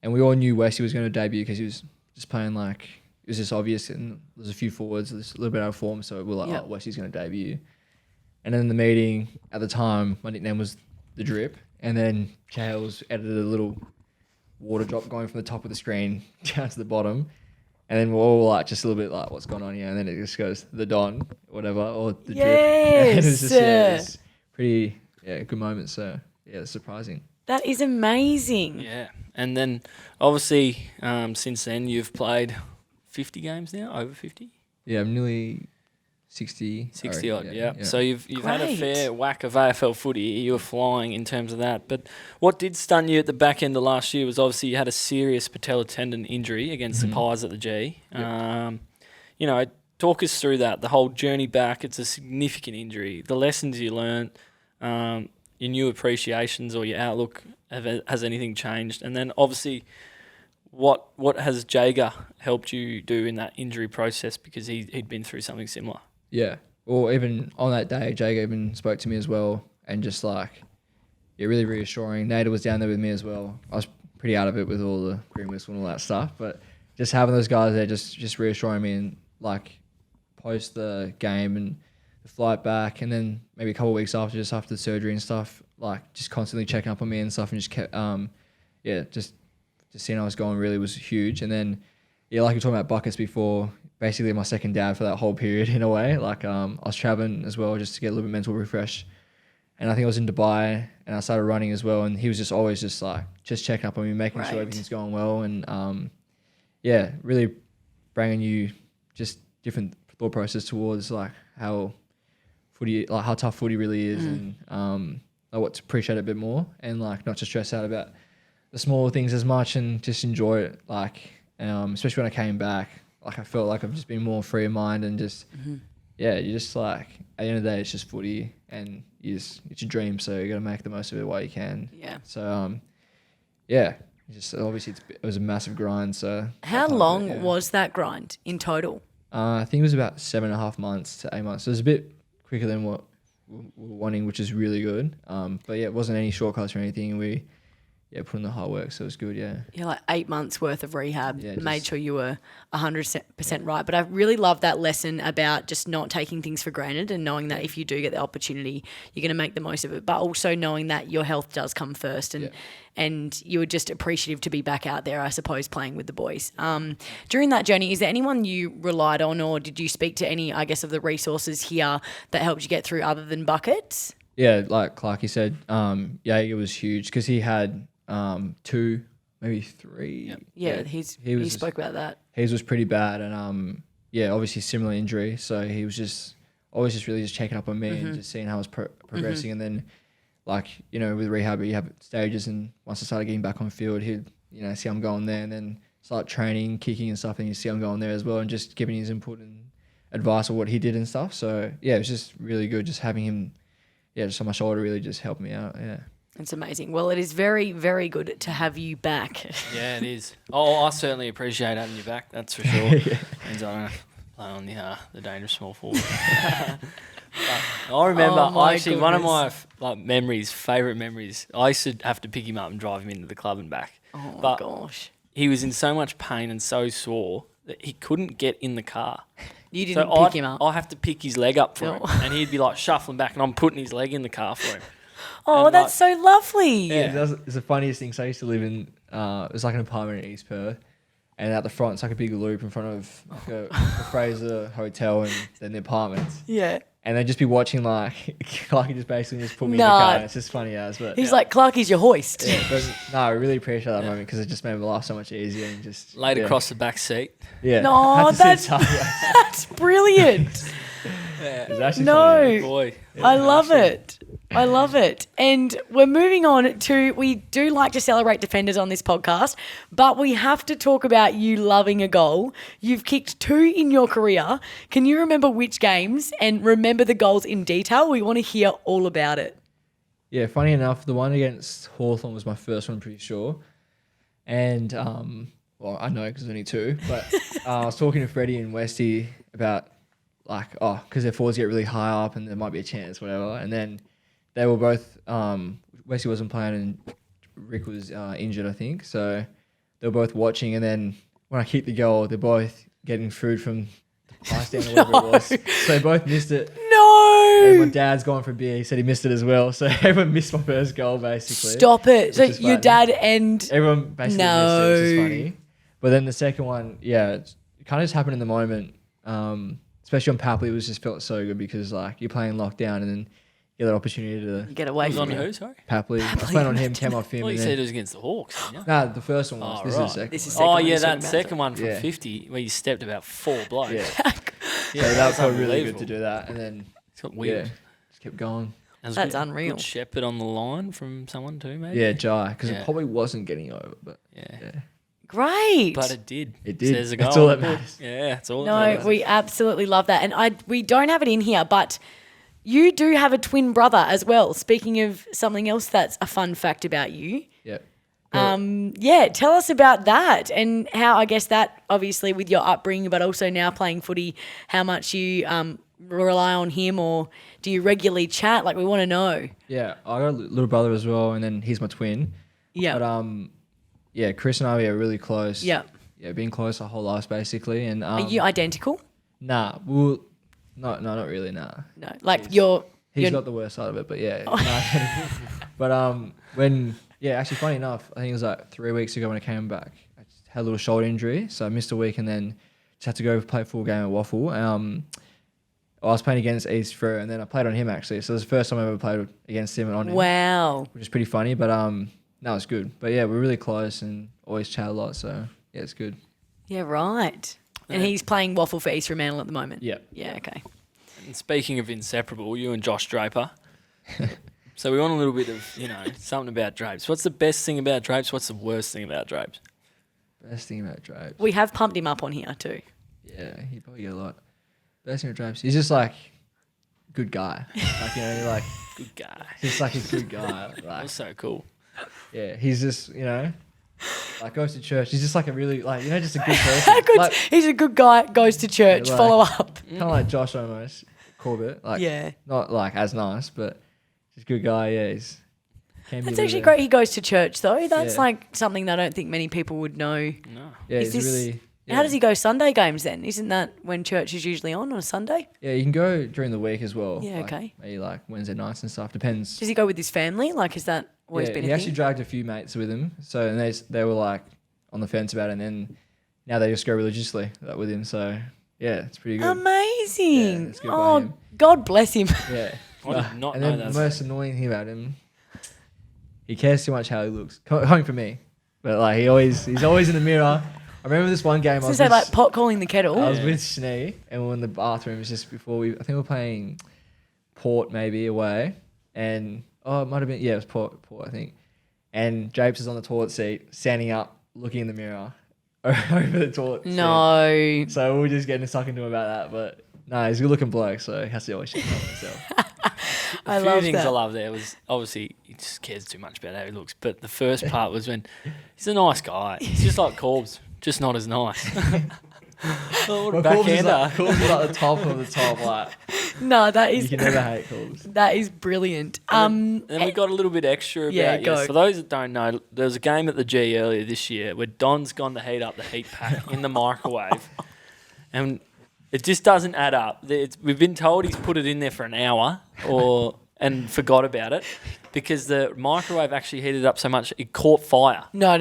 And we all knew Westy was going to debut because he was just playing like, it was just obvious, and there's a few forwards, there's a little bit out of form, so we're like, Westy's going to debut. And then in the meeting at the time, my nickname was The Drip, and then Chales edited a little water drop going from the top of the screen down to the bottom. And then we're all like, just a little bit like, what's going on here? And then it just goes, the Don, whatever, or the Drip. And it's just, it's pretty, good moment. So, it's surprising.
That is amazing.
Yeah. And then, obviously, since then, you've played 50 games now, over 50?
Yeah, I'm nearly 60.
60 odd, yeah. So you've had a fair whack of AFL footy. You were flying in terms of that. But what did stun you at the back end of last year was obviously you had a serious patellar tendon injury against the Pies at the G. Yep. Talk us through that, the whole journey back. It's a significant injury. The lessons you learned, your new appreciations or your outlook, has anything changed? And then obviously, what has Jager helped you do in that injury process, because he'd been through something similar?
Yeah. Well, even on that day, Jager even spoke to me as well, and just like, really reassuring. Nader was down there with me as well. I was pretty out of it with all the green whistle and all that stuff, but just having those guys there, just reassuring me, and like post the game and the flight back, and then maybe a couple of weeks after, just after the surgery and stuff, like just constantly checking up on me and stuff, and just kept, just seeing how I was going really was huge. And then, like you were talking about buckets before, basically my second dad for that whole period in a way. Like I was traveling as well just to get a little bit mental refresh. And I think I was in Dubai, and I started running as well. And he was just always just checking up on me, making sure everything's going well. And really bringing you just different thought process towards like how tough footy really is, and what to appreciate it a bit more, and like not to stress out about the small things as much, and just enjoy it. Like, especially when I came back, like I felt like I've just been more free of mind, and just, you just like, at the end of the day, it's just footy, and it's your dream. So you got to make the most of it while you can. Yeah. So, just obviously it was a massive grind. So
how long was that grind in total?
I think it was about 7.5 months to 8 months. So it was a bit quicker than what we were wanting, which is really good. But it wasn't any shortcuts or anything. We put in the hard work. So it was good. Yeah.
Yeah, like 8 months worth of rehab,
Yeah,
made
just-
sure you were 100% right. But I really love that lesson about just not taking things for granted and knowing that if you do get the opportunity, you're going to make the most of it. But also knowing that your health does come first, and you were just appreciative to be back out there, I suppose, playing with the boys. During that journey, is there anyone you relied on, or did you speak to any, I guess, of the resources here that helped you get through other than buckets?
Yeah, like Clarky said, it was huge because he had 2, maybe 3.
Yeah, he spoke about that.
His was pretty bad, and obviously similar injury. So he was just always just really just checking up on me and just seeing how I was progressing. And then, like, with rehab, you have stages, and once I started getting back on field, he'd see I'm going there, and then start training, kicking and stuff, and you see I'm going there as well, and just giving his input and advice of what he did and stuff. So it was just really good, just having him, just on my shoulder, really just helped me out. Yeah.
It's amazing. Well, it is very, very good to have you back.
Yeah, it is. Oh, I certainly appreciate having you back. That's for sure. Means I don't have to play on the dangerous small forward. I remember, one of my favourite memories, I used to have to pick him up and drive him into the club and back.
Oh,
but
gosh.
He was in so much pain and so sore that he couldn't get in the car.
You didn't pick him up?
I have to pick his leg up for him. And he'd be like shuffling back, and I'm putting his leg in the car for him.
Oh,
and
that's so lovely.
Yeah, it's the funniest thing. So I used to live in, it was like an apartment in East Perth, and at the front, it's like a big loop in front of like a Fraser hotel and then the apartments.
Yeah.
And they'd just be watching like he just basically just put me in the car. And it's just funny as, but
he's like, Clarky's your hoist.
Yeah, but no, I really appreciate that moment because it just made my life so much easier and just
laid across the back seat.
Yeah.
No, that's brilliant.
It was actually
No,
funny.
Boy,
I love it. I love it. And we're moving on to, we do like to celebrate defenders on this podcast, but we have to talk about you loving a goal. You've kicked 2 in your career. Can you remember which games and remember the goals in detail? We want to hear all about it.
Yeah, funny enough, the one against Hawthorn was my first one, I'm pretty sure. And, well, I know because there's only 2, but I was talking to Freddie and Westy about because their forwards get really high up and there might be a chance, whatever. And then they were both, Westy wasn't playing and Rick was injured, I think. So they were both watching. And then when I kicked the goal, they're both getting food from the ice stand or whatever it was. So they both missed it.
No!
And my dad's gone for a beer. He said he missed it as well. So everyone missed my first goal, basically.
Stop it. So
is
your
funny.
dad and...
Everyone basically missed it, which is funny. But then the second one, it kind of just happened in the moment. Especially on Papley, it just felt so good because you're playing lockdown and then you get that opportunity to
get away from
on
him.
who, sorry?
Papley. I was playing on him, came off him.
Well, you
and
said
then,
it was against the Hawks, didn't you?
nah, the first one was.
Oh,
This
right.
is the second.
This is
one.
second
Oh,
one
yeah,
he's
that
talking about.
second one from
Yeah.
50 where you stepped about 4 blokes.
Yeah.
Yeah,
So that
that's
felt really good
unbelievable.
to do that, and then
It's got wheels.
just kept going.
There's
That's
good-
unreal.
Good shepherd on the line from someone too, maybe?
Yeah, Jai, because
Yeah.
it probably wasn't getting over, but
Yeah.
Great.
But it did.
It did.
Says a goal.
That's all that matters.
Yeah, that's all that
No,
matters.
we absolutely love that. And we don't have it in here, but you do have a twin brother as well. Speaking of something else that's a fun fact about you.
Yeah.
Tell us about that and how, I guess, that obviously with your upbringing, but also now playing footy, how much you rely on him, or do you regularly chat? We want to know.
Yeah, I got a little brother as well, and then he's my twin.
Yeah.
But Chris and I are really close.
Yeah.
Yeah, been close our whole lives basically, and
Are you identical?
nah, well, no, not really, nah.
No. You're...
He's got the worst side of it, but yeah. But actually, funny enough, I think it was 3 weeks ago when I came back, I just had a little shoulder injury, so I missed a week and then just had to go play a full game at Waffle. I was playing against East Fur, and then I played on him actually, so it was the first time I ever played against him and on him.
Wow.
Which is pretty funny, but no, it's good. But yeah, we're really close and always chat a lot, so yeah, it's good.
Yeah, right. And he's playing Waffle for East Fremantle at the moment?
Yeah.
Yeah, okay.
And speaking of inseparable, you and Josh Draper. So we want a little bit of, something about Drapes. What's the best thing about Drapes? What's the worst thing about Drapes?
Best thing about Drapes.
We have pumped him up on here too.
Yeah, he'd probably get a lot. Best thing about Drapes. He's just good guy.
Good guy.
He's a good guy.
That's so cool.
Yeah, he's just, goes to church. He's just a really, just a good person.
He's a good guy, goes to church,
Yeah,
follow up.
Kind of like Josh almost, Corbett.
Yeah.
Not as nice, but just a good guy, yeah. Can be
That's
a
actually
bit-
great. He goes to church though. That's
Yeah.
like something that I don't think many people would know.
No.
Yeah,
Is
he's
this-
really.
How does he go Sunday games then? Isn't that when church is usually on a Sunday?
Yeah, you can go during the week as well.
Yeah,
like,
okay.
Maybe like Wednesday nights and stuff. Depends.
Does he go with his family? Like, has that always
Yeah,
been
he
a
actually
thing?
dragged a few mates with him. So and they were like on the fence about it, and then now they just go religiously with him. So yeah, it's pretty good.
Amazing.
Yeah, it's good by
Oh,
him.
God bless him.
Yeah.
I did not
and
know
then
that.
the most annoying thing about him, he cares too much how he looks. Coming from me, but like he's always in the mirror. I remember this one game.
So say like pot calling the kettle.
I was with Schnee and we were in the bathroom. It was just before I think we were playing Port maybe away, and it might have been it was Port I think. And Japes is on the toilet seat, standing up, looking in the mirror over the toilet seat.
No.
So we were just getting stuck into him about that, but no, he's a good looking bloke, so he has to always check out himself.
I
A few
love
things
that.
I love there was obviously he just cares too much about how he looks. But the first part was when he's a nice guy. He's just like Corbs, just not as nice. Oh, what a backhander.
Corbs is like the top of the top. Like
No, that
you
is
can never hate Corbs.
that is brilliant.
And we got a little bit extra about
Yeah,
you.
go.
For those that don't know, there was a game at the G earlier this year where Don's gone to heat up the heat pack in the microwave, and it just doesn't add up. We've been told he's put it in there for an hour and forgot about it because the microwave actually heated up so much it caught fire.
No.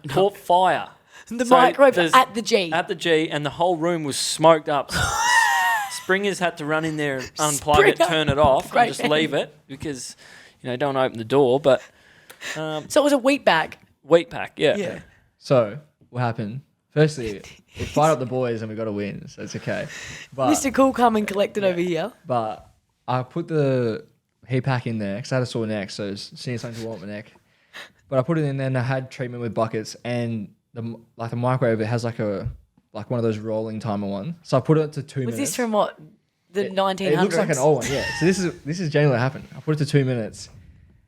Caught fire.
The
So
microwave
there's-
at the G.
At the G, and the whole room was smoked up. Springers had to run in there and unplug
Springer.
it, turn it off,
Great
and just
man.
leave it because, don't open the door. But
So it was a wheat bag.
wheat pack, yeah.
So what happened? Firstly, we fired up the boys and we got a win, so it's okay. But
Mr. Cool come and collected over here.
But I put the heat pack in there because I had a sore neck, so seeing something to warm my neck. But I put it in there and I had treatment with buckets, and the microwave, it has like one of those rolling timer one. So I put it to 2 minutes.
Was this from what? The 1900s?
It looks like an old one, yeah. So this is generally what happened. I put it to 2 minutes,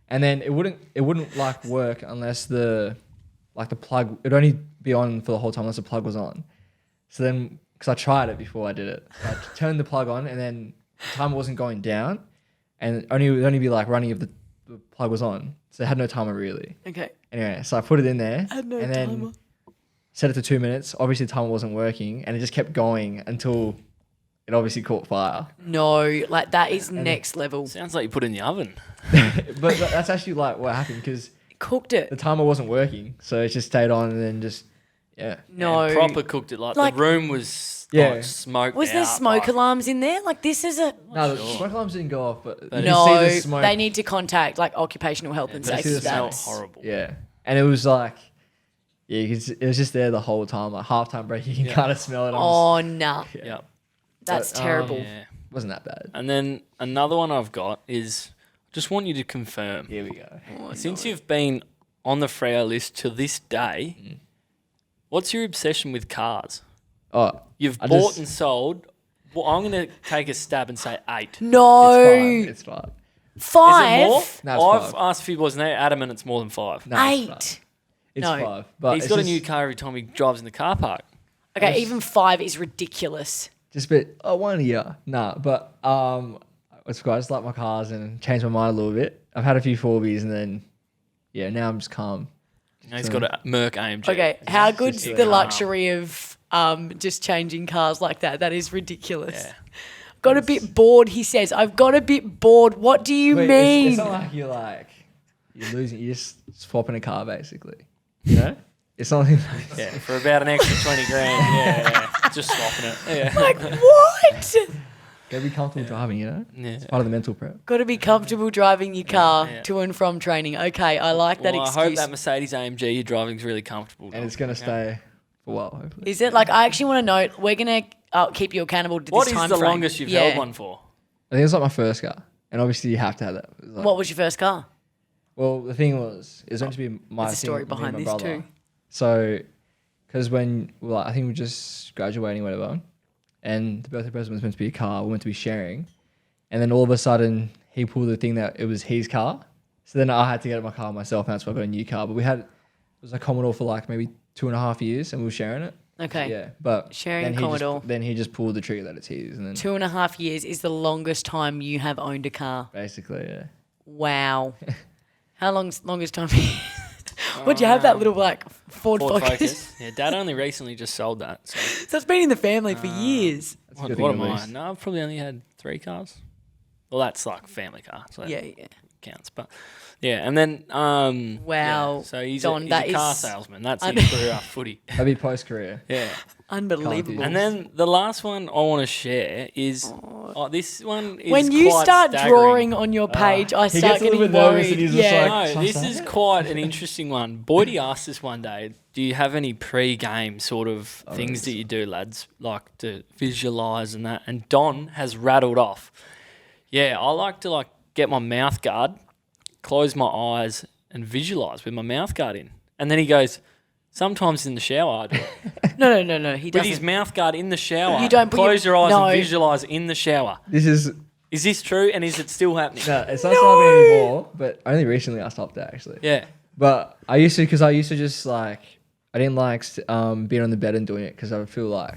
and then it wouldn't like work unless the plug. It'd only be on for the whole time unless the plug was on. So then, because I tried it before I did it, I turned the plug on, and then the timer wasn't going down, and it would only be like running if the plug was on. So it had no timer really.
Okay.
Anyway, so I put it in there,
Had no
and then
timer.
set it to 2 minutes. Obviously, the timer wasn't working, and it just kept going until it obviously caught fire.
No, like that is next level.
Sounds like you put it in the oven.
But that's actually like what happened because
Cooked it.
the timer wasn't working, so it just stayed on, and then just
No.
And proper cooked it. Like
Like-
the room was
Yeah.
smoked
Was there
out,
smoke
like-
alarms in there? Like this is a
No, the smoke alarms didn't go off, but you could
no.
see the smoke.
They need to contact like occupational health and
But it
safety.
the
smelled
That's
horrible.
Yeah, and it was like, it was just there the whole time. Like halftime break, you can kind of smell it.
Oh nah,
Yeah.
that's
But,
terrible.
Yeah.
Wasn't that bad.
And then another one I've got is just want you to confirm.
Here we go.
Since you've been on the Freo list to this day, what's your obsession with cars?
Oh,
You've
I
bought
just-
and sold. Well, I'm going to take a stab and say 8.
No,
it's fine. It's fine.
Is it more?
No, it's
I've
5.
asked a few boys and they're adamant it's more than 5.
No, it's
8.
fine. It's
No.
5. But
He's
it's
got a
just-
new car every time he drives in the car park.
Okay, even 5 is ridiculous.
Just a bit. Oh, 1 year. Nah, but it's I just like my cars and changed my mind a little bit. I've had a few 4Bs and then now I'm just calm.
Now he's got a Merc AMG.
Okay, how good's
just
the
a-
luxury of just changing cars like that? That is ridiculous.
Yeah.
Got a bit bored, he says. I've got a bit bored. What do you
Wait,
mean?
It's not like you're losing. You're just swapping a car basically. You know, it's not like
Yeah, for about an extra 20 grand. Yeah. Just swapping it. Yeah.
Like, what?
gotta be comfortable driving. You know,
Yeah.
it's part of the mental prep.
Got to be comfortable driving your car
Yeah.
to and from training. Okay, I like that
Well, I
excuse.
hope that Mercedes AMG you're driving is really comfortable.
And it's gonna stay for a while, hopefully.
Is it? Like, I actually want to know, we're going to keep you accountable to
What
this
is
time
the
frame.
longest you've
Yeah.
held one for?
I think it's like my first car, and obviously you have to have that. It's like-
What was your first car?
Well, the thing was, it was meant to be my
There's a
thing
story
with me
behind
and my
this
brother.
too.
So, because I think we were just graduating, whatever, and the birthday present was meant to be a car. We were meant to be sharing, and then all of a sudden he pulled the thing that it was his car. So then I had to get my car myself, and that's why I got a new car. But it was a Commodore for like maybe 2.5 years, and we were sharing it.
Okay.
Yeah, but
Sharing
then
a Commodore.
Then he just pulled the trigger that it's his, and then
2.5 years is the longest time you have owned a car.
basically, yeah.
Wow. How longest time? Would you have that little like Ford Focus?
Yeah, Dad only recently just sold that. So,
So it's been in the family for years.
what
good thing
am
at
I?
least.
No, I've probably only had 3 cars. Well, that's like a family car, so that
Yeah.
counts. But yeah, and then
Wow.
yeah, so he's
Don,
a
that
car
is
salesman. That's his career up footy.
That'd be post-career.
Yeah.
Unbelievable.
And then the last one I want to share is this one is
when you
quite
start
staggering.
drawing on your page, I
he
start
gets a little
getting
bit nervous
worried.
and he's just
Yeah.
like-
No, this is quite an interesting one. Boydie asked us one day, do you have any pre-game sort of things that you do, lads, like to visualise and that? And Don has rattled off. Yeah, I like to get my mouth guard, close my eyes and visualise with my mouth guard in. And then he goes, sometimes in the shower I do it.
No. He
With
doesn't.
his mouth guard in the shower.
You don't put
close
your-
your eyes
no.
and visualise in the shower.
This is
Is this true and is it still happening?
no, it's not happening anymore. But only recently I stopped that actually.
Yeah.
But I used to just like I didn't like being on the bed and doing it because I would feel like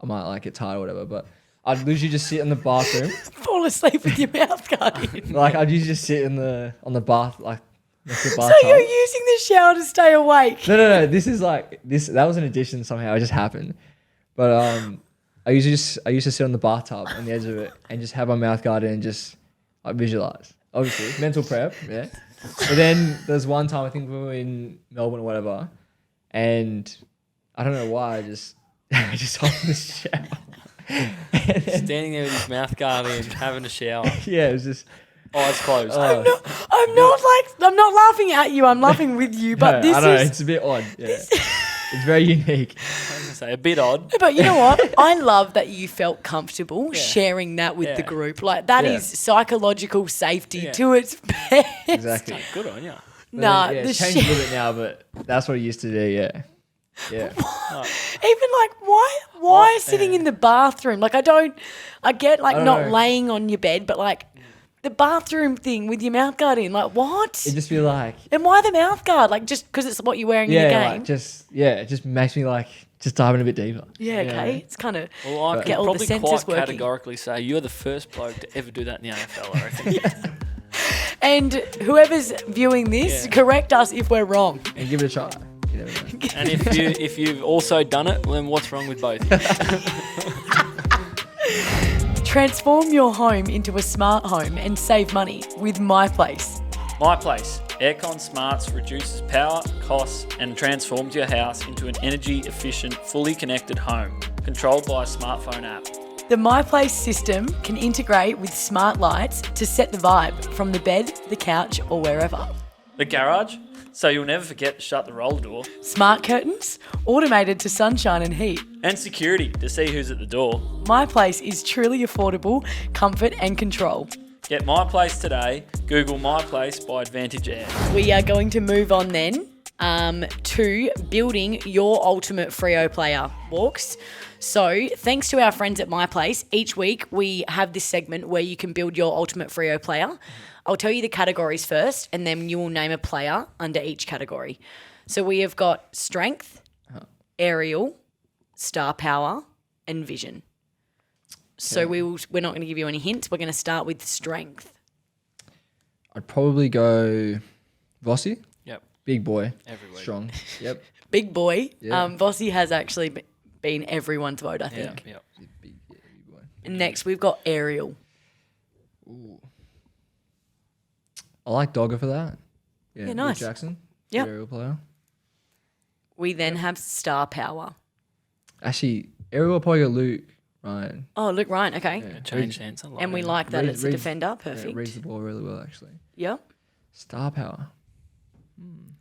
I might like get tired or whatever. But I'd literally just sit in the bathroom.
Fall asleep with your mouth guard in.
Like I'd usually just sit on the bath like next to the
So
bathtub.
you're using the shower to stay awake.
No. This is like this. That was an addition somehow. It just happened. But I used to sit on the bathtub on the edge of it and just have my mouth guard in and just like visualize. Obviously, mental prep. Yeah. But then there's one time I think we were in Melbourne or whatever, and I don't know why I just hopped in the shower. And then,
Standing there with his mouth guard in, having a shower,
yeah, it was just.
eyes closed.
I'm not laughing at you. I'm laughing with you. But
No,
this
I know
is.
it's a bit odd. Yeah. It's very unique.
I was gonna say a bit odd.
But you know what? I love that you felt comfortable sharing that with the
Yeah.
group. Like that
Yeah.
is psychological safety
Yeah.
to its best.
Exactly.
Good on you.
Nah,
Yeah,
the
it's changed a little bit now, but that's what it used to do. Yeah. Yeah.
Even like why sitting in the bathroom? Like I get like
I don't
not
know.
laying on your bed, but like the bathroom thing with your mouth guard in. Like what?
It just feel like
And why the mouth guard? Like just because it's what you're wearing in the game?
it just makes me like just dive in a bit deeper.
Yeah, okay. It's kind of
Well, I
get
can
all the
probably
senses
quite
working.
categorically say you're the first bloke to ever do that in the AFL, I reckon.
And whoever's viewing this,
Yeah.
correct us if we're wrong.
And give it a try. You never know.
And if you've also done it, then what's wrong with both?
Transform your home into a smart home and save money with MyPlace.
MyPlace. Aircon Smarts reduces power, costs, and transforms your house into an energy-efficient, fully connected home, controlled by a smartphone app.
The MyPlace system can integrate with smart lights to set the vibe from the bed, the couch, or wherever.
The garage, so you'll never forget to shut the roller door.
Smart curtains, automated to sunshine and heat.
And security, to see who's at the door.
MyPlace is truly affordable, comfort and control.
Get MyPlace today. Google MyPlace by Advantage Air.
We are going to move on then to building your ultimate Freo player walks. So thanks to our friends at MyPlace, each week we have this segment where you can build your ultimate Freo player. I'll tell you the categories first and then you will name a player under each category. So we have got strength, aerial, star power and vision. So we're not going to give you any hints. We're going to start with strength.
I'd probably go Vossi.
Yep.
Big boy.
Every week.
Strong. Yep.
Big boy.
Yeah.
Vossi has actually been everyone's vote, I think.
Yep.
Big boy.
And next, we've got aerial.
I like Dogger for that. Yeah, Luke
nice.
Jackson.
Yep.
Good aerial player.
We then have star power.
Actually, aerial will probably go Luke Ryan.
Oh, Luke Ryan. Okay.
Change answer.
And we like that it's a defender.
Yeah,
Perfect.
reads the ball really well, actually.
Yep.
Star power.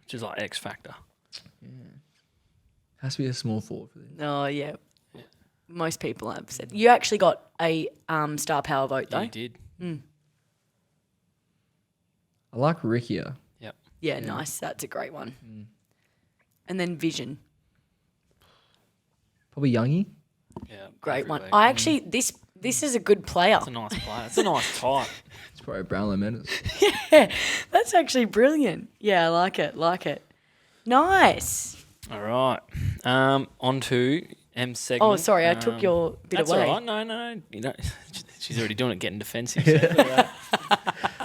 Which is like X Factor.
Has to be a small forward for this.
Oh, yeah. Most people have said. You actually got a star power vote, though.
You did.
I like Rickier.
Yep.
Yeah, nice. That's a great one. And then vision.
Probably Youngie.
Yeah.
Great
every
one.
week.
I actually, this is a good player.
It's a nice player. It's a nice type.
It's probably Brownlow Mendes.
Yeah, that's actually brilliant. Yeah, I like it. Nice.
All right. On to M's segment.
Oh, sorry, I took your bit
That's
away.
all right. No. You know, she's already doing it, getting defensive. So look at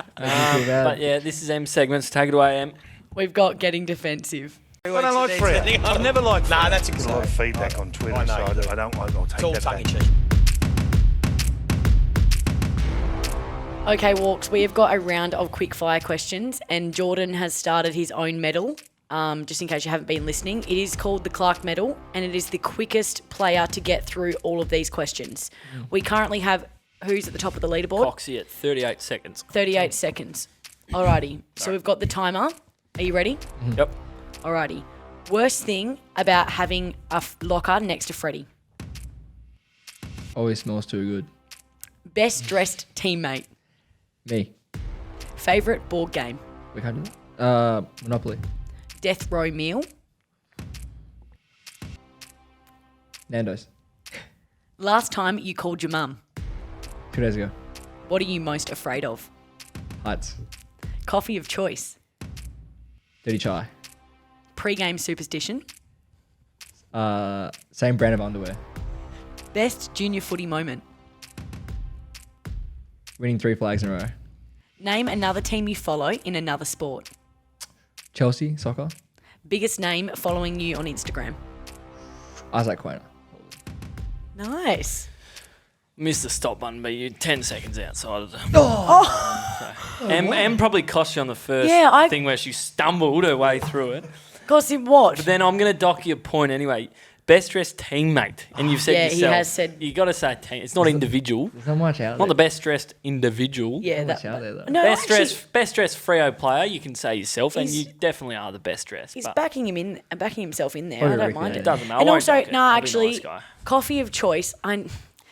that. But yeah, this is M's segments. Take it away, M.
We've got getting defensive.
I don't like Fred. I've never liked Fred.
Nah, that's a lot of feedback on Twitter,
I know.
so I'll take
It's all
that
tongue in
back.
cheek.
Okay, Walks, we have got a round of quick fire questions, and Jordan has started his own medal. Just in case you haven't been listening, it is called the Clark Medal, and it is the quickest player to get through all of these questions. We currently have who's at the top of the leaderboard?
Foxy at 38 seconds.
38 seconds. Alrighty, so we've got the timer. Are you ready?
Yep.
Alrighty. Worst thing about having a locker next to Freddie?
Always smells too good.
Best dressed teammate?
Me.
Favourite board game?
We can't do that. Monopoly.
Death row meal?
Nando's.
Last time you called your mum?
2 days ago.
What are you most afraid of?
Heights.
Coffee of choice?
Dirty chai.
Pre-game superstition?
Same brand of underwear.
Best junior footy moment?
Winning 3 flags in a row.
Name another team you follow in another sport.
Chelsea, soccer.
Biggest name following you on Instagram?
Isaac Quainer.
Nice.
Missed the stop button, but you're 10 seconds outside of the... M probably cost you on the first thing where she stumbled her way through it.
Cost him what?
But then I'm going to dock you a point anyway. Best dressed teammate. And you've said
Yeah,
yourself.
he has said-
You got to say team. It's not individual.
There's not much out
Not the
there.
best dressed individual.
Yeah,
Not much out there, though.
No,
Best
actually,
dressed Freo player, you can say yourself, and
He's-
you definitely are the best dressed.
he's
but
backing himself in there.
Probably
I don't
Rick,
mind
yeah.
it.
Doesn't matter. I
And
won't
also,
back it.
no,
I'll be a
actually,
nice guy.
coffee of choice.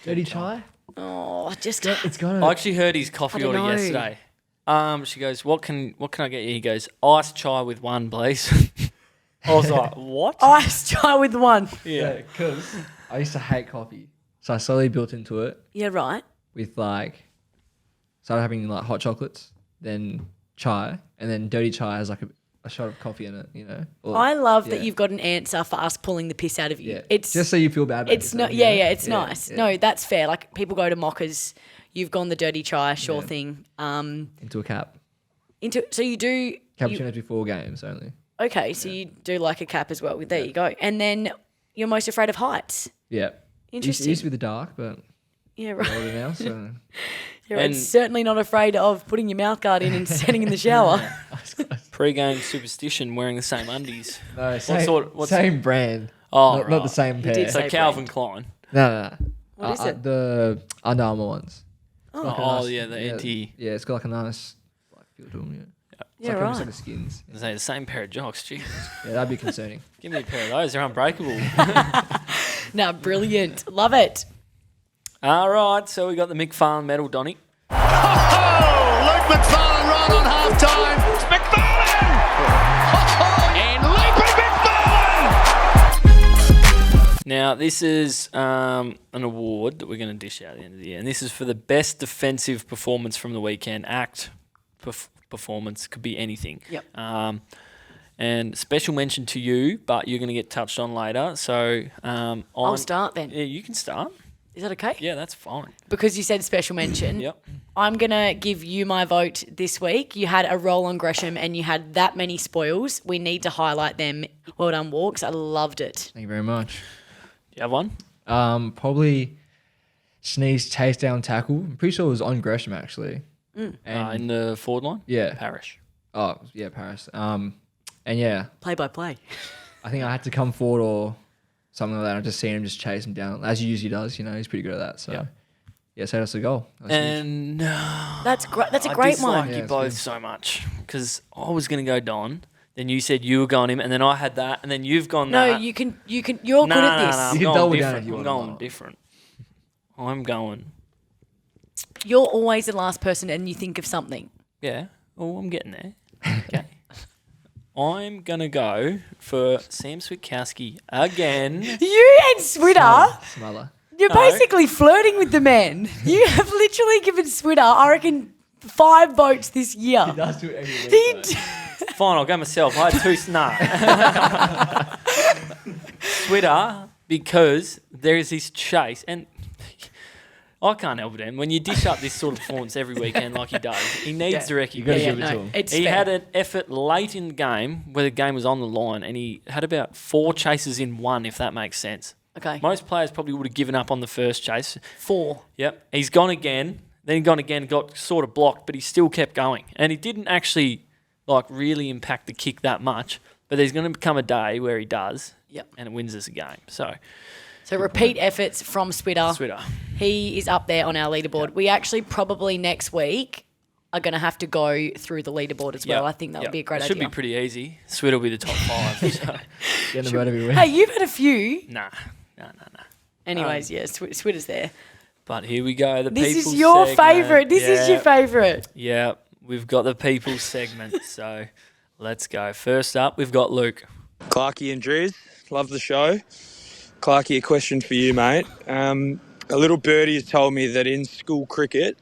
Dirty chai?
Just
It's got
I actually heard his coffee
I don't
order
know.
yesterday. She goes, "What can I get you?" He goes, "Iced chai with one, please." I was like, "What?"
iced chai with one.
Yeah.
because I used to hate coffee. So I slowly built into it
Yeah, right.
with started having like hot chocolates, then chai, and then dirty chai has like a shot of coffee in it, you know? Or-
I love that
yeah.
you've got an answer for us pulling the piss out of you.
Yeah.
It's
just so you feel bad about
it's
yourself,
not.
you
Yeah,
know?
yeah. It's nice.
yeah.
No, that's fair. Like people go to mockers. You've gone the dirty chai, sure
Yeah.
thing.
Into a cap.
So you do.
Cappuccinos before games only.
Okay, so you do like a cap as well. There you go. And then you're most afraid of heights.
Yeah.
Interesting.
It used to be the dark, but
Yeah,
we're
right.
older now, so
You're
And-
certainly not afraid of putting your mouth guard in and sitting in the shower.
Pre-game superstition, wearing the same undies.
no, same,
what's-
same brand.
Oh,
not
right.
the same
He
pair.
did
So
say
Calvin Klein.
No.
What is it?
The Under Armour ones. It's like a
Oh,
nice-
yeah, the anti.
Yeah, it's got like a nice like feel to them. Yeah. It's
Yeah,
like almost
right.
like a skins.
I say the same pair of jocks. Jeez,
Yeah, that'd be concerning.
give me a pair of those. They're unbreakable.
No, brilliant. Love it.
All right, so we got the Mick Farn medal, Donny.
Oh, Luke McFarlane right on half time. It's McFarlane! And leaping McFarlane!
Now, this is an award that we're going to dish out at the end of the year, and this is for the best defensive performance from the weekend. Performance could be anything.
Yep.
And special mention to you, but you're going to get touched on later. So
I'll start then.
Yeah, you can start.
Is that okay?
Yeah, that's fine.
Because you said special mention.
Yep.
I'm going to give you my vote this week. You had a roll on Gresham and you had that many spoils. We need to highlight them. Well done, Walks. I loved it.
Thank you very much.
You have one?
Probably Sneeze chase down tackle. I'm pretty sure it was on Gresham actually. And
In the forward line?
yeah.
Parish.
Oh yeah, Paris. And yeah,
Play by play.
I think I had to come forward or something like that. I just seen him just chase him down as he usually does. You know, he's pretty good at that. So yeah, so that's the goal. That's huge.
And
That's great. That's a
I
great
dislike
one.
Yeah,
you
it's
both
good.
so much because I was going to go Don. Then you said you were going him, and then I had that, and then you've gone
No,
that.
you can. You're good at this.
I'm
You can
going
double down
different.
if you
I'm
want.
going different. I'm going.
You're always the last person, and you think of something.
Yeah. Oh, I'm getting there. Okay. I'm gonna go for Sam Switkowski again.
You and Switter,
Smother.
you're
No.
basically flirting with the man. You have literally given Switter, I reckon, 5 votes this year.
Does do it every week.
He
though.
d-
Fine, I'll go myself. I had 2 Twitter because there is this chase, and I can't help it, Dan. When you dish up this sort of performance every weekend like he does, he needs the
You got to
recognition.
give it to him.
It's
He
fair.
had an effort late in the game where the game was on the line, and he had about 4 chases in one, if that makes sense.
Okay.
Most players probably would have given up on the first chase.
4.
Yep. He's gone again, then he gone again, got sort of blocked, but he still kept going. And he didn't actually really impact the kick that much, but there's going to become a day where he does,
Yep.
and it wins us a game. So
repeat efforts from Switter. He is up there on our leaderboard. We actually probably next week are going to have to go through the leaderboard as well. I think that would be a great
It
idea.
should be pretty easy. Swid will be the top 5. So.
Get in the boat every week.
Hey, you've had a few.
Nah.
Anyways, Switter's there.
But here we go.
This
people's
is your
segment.
favourite. This is your favourite.
Yeah, we've got the people's segment. So let's go. First up, we've got Luke.
Clarky and Drews, love the show. Clarky, a question for you, mate. A little birdie has told me that in school cricket,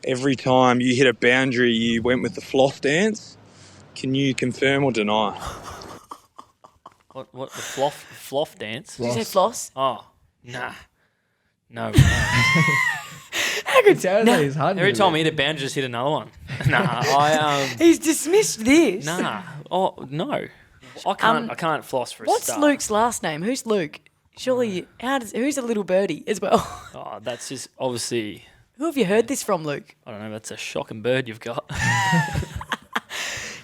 every time you hit a boundary, you went with the floss dance. Can you confirm or deny?
What the floff dance?
Did you say floss?
Oh, nah. No.
How good.
He's hard.
Every time I hit a boundary, just hit another one. Nah,
He's dismissed this.
nah. Oh, no. I can't floss for a
What's
start.
Luke's last name? Who's Luke? Surely, who's a little birdie as well?
Oh, that's just obviously,
Who have you heard this from, Luke?
I don't know, that's a shocking bird you've got.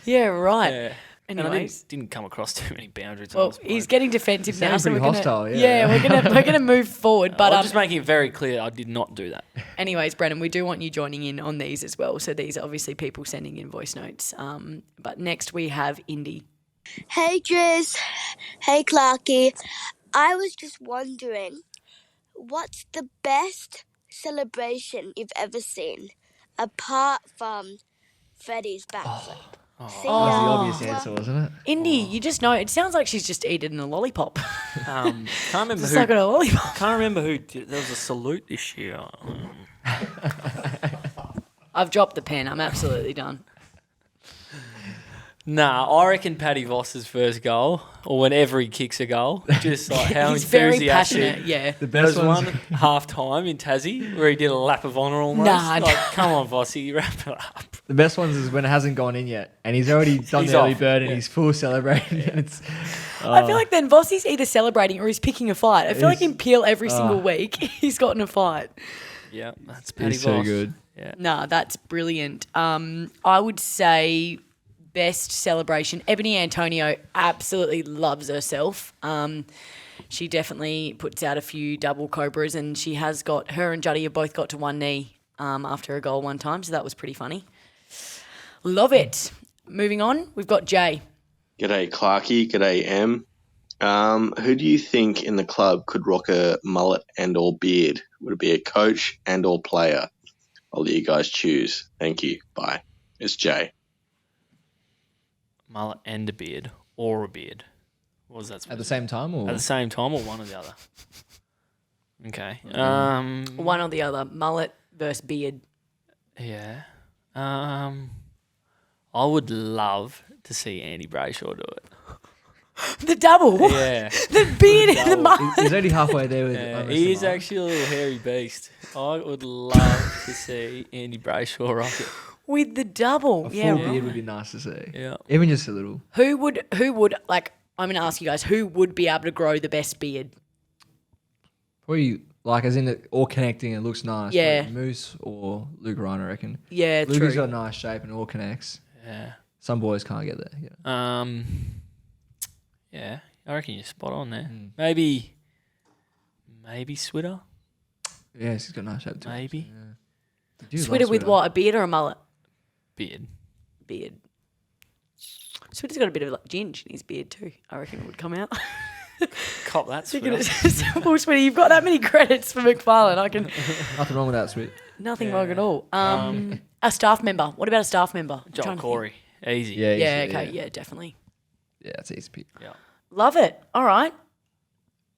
Yeah, right.
Yeah. And I
Anyways.
didn't come across too many boundaries.
Well, he's getting defensive now, so
pretty
we're gonna,
hostile, yeah.
we're gonna move forward. But
I'm just making it very clear I did not do that.
anyways, Brennan, we do want you joining in on these as well. So these are obviously people sending in voice notes. But next we have Indy.
Hey, Driz. Hey, Clarky. I was just wondering, what's the best celebration you've ever seen, apart from Freddie's backflip? See
That was the
ya.
obvious answer, wasn't it?
Indy, you just know it sounds like she's just eaten a lollipop.
Can't remember
Just
who.
like a lollipop.
Can't remember who did. There was a salute this year.
I've dropped the pen. I'm absolutely done.
Nah, I reckon Paddy Voss's first goal, or whenever he kicks a goal, just like how
He's very
enthusiastic.
passionate. Yeah.
The
There was
best
one
ones.
half time in Tassie where he did a lap of honour almost.
Nah,
like, come on, Vossi, wrap it up.
The best ones is when it hasn't gone in yet, and he's already done
He's
the early
off,
bird, and
yeah.
he's full celebrating. And it's
I feel like then Vossi's either celebrating or he's picking a fight. I feel like in Peel every single week he's gotten a fight.
Yeah, that's Paddy
he's so
Voss.
good.
Yeah.
Nah, that's brilliant. I would say best celebration. Ebony Antonio absolutely loves herself. She definitely puts out a few double cobras, and she has got, her and Juddy have both got to one knee after a goal one time, so that was pretty funny. Love it. Moving on, we've got Jay.
G'day Clarky, g'day Em. Who do you think in the club could rock a mullet and or beard? Would it be a coach and or player? I'll let you guys choose. Thank you. Bye. It's Jay.
Mullet and a beard, or a beard. What was that?
At the same time, or
At the same time, or one or the other? Okay.
One or the other, mullet versus beard.
Yeah. I would love to see Andy Brayshaw do it.
The double.
Yeah.
The beard and the mullet.
he's only halfway there with
Yeah,
it.
he is actually a little hairy beast. I would love to see Andy Brayshaw rock it.
With the double.
A full
Yeah.
beard would be nice to see.
Yeah.
Even just a little.
Who would like, I'm going to ask you guys, who would be able to grow the best beard?
Probably like as in it all connecting and looks nice.
Yeah.
Like Moose or Luke Ryan, I reckon.
Yeah,
Luke's
true.
got a nice shape and it all connects.
Yeah.
Some boys can't get there. Yeah.
Yeah, I reckon you're spot on there. Maybe Switter.
Yes, he's got a nice shape too.
Maybe
I do love
Switter with what? A beard or a mullet?
beard.
Beard. Switter's got a bit of like ginge in his beard too. I reckon it would come out.
Cop that,
Speaking
Switter.
of simple, Switter, you've got that many credits for McFarlane. I can
Nothing wrong with that, Sweet.
nothing wrong at all. A staff member. What about a staff member? I'm
Joel
trying to
Corey. Easy.
Yeah,
think.
he's-
Yeah. Okay. Yeah. Definitely.
Yeah, it's easy pick.
Yeah.
Love it. All right.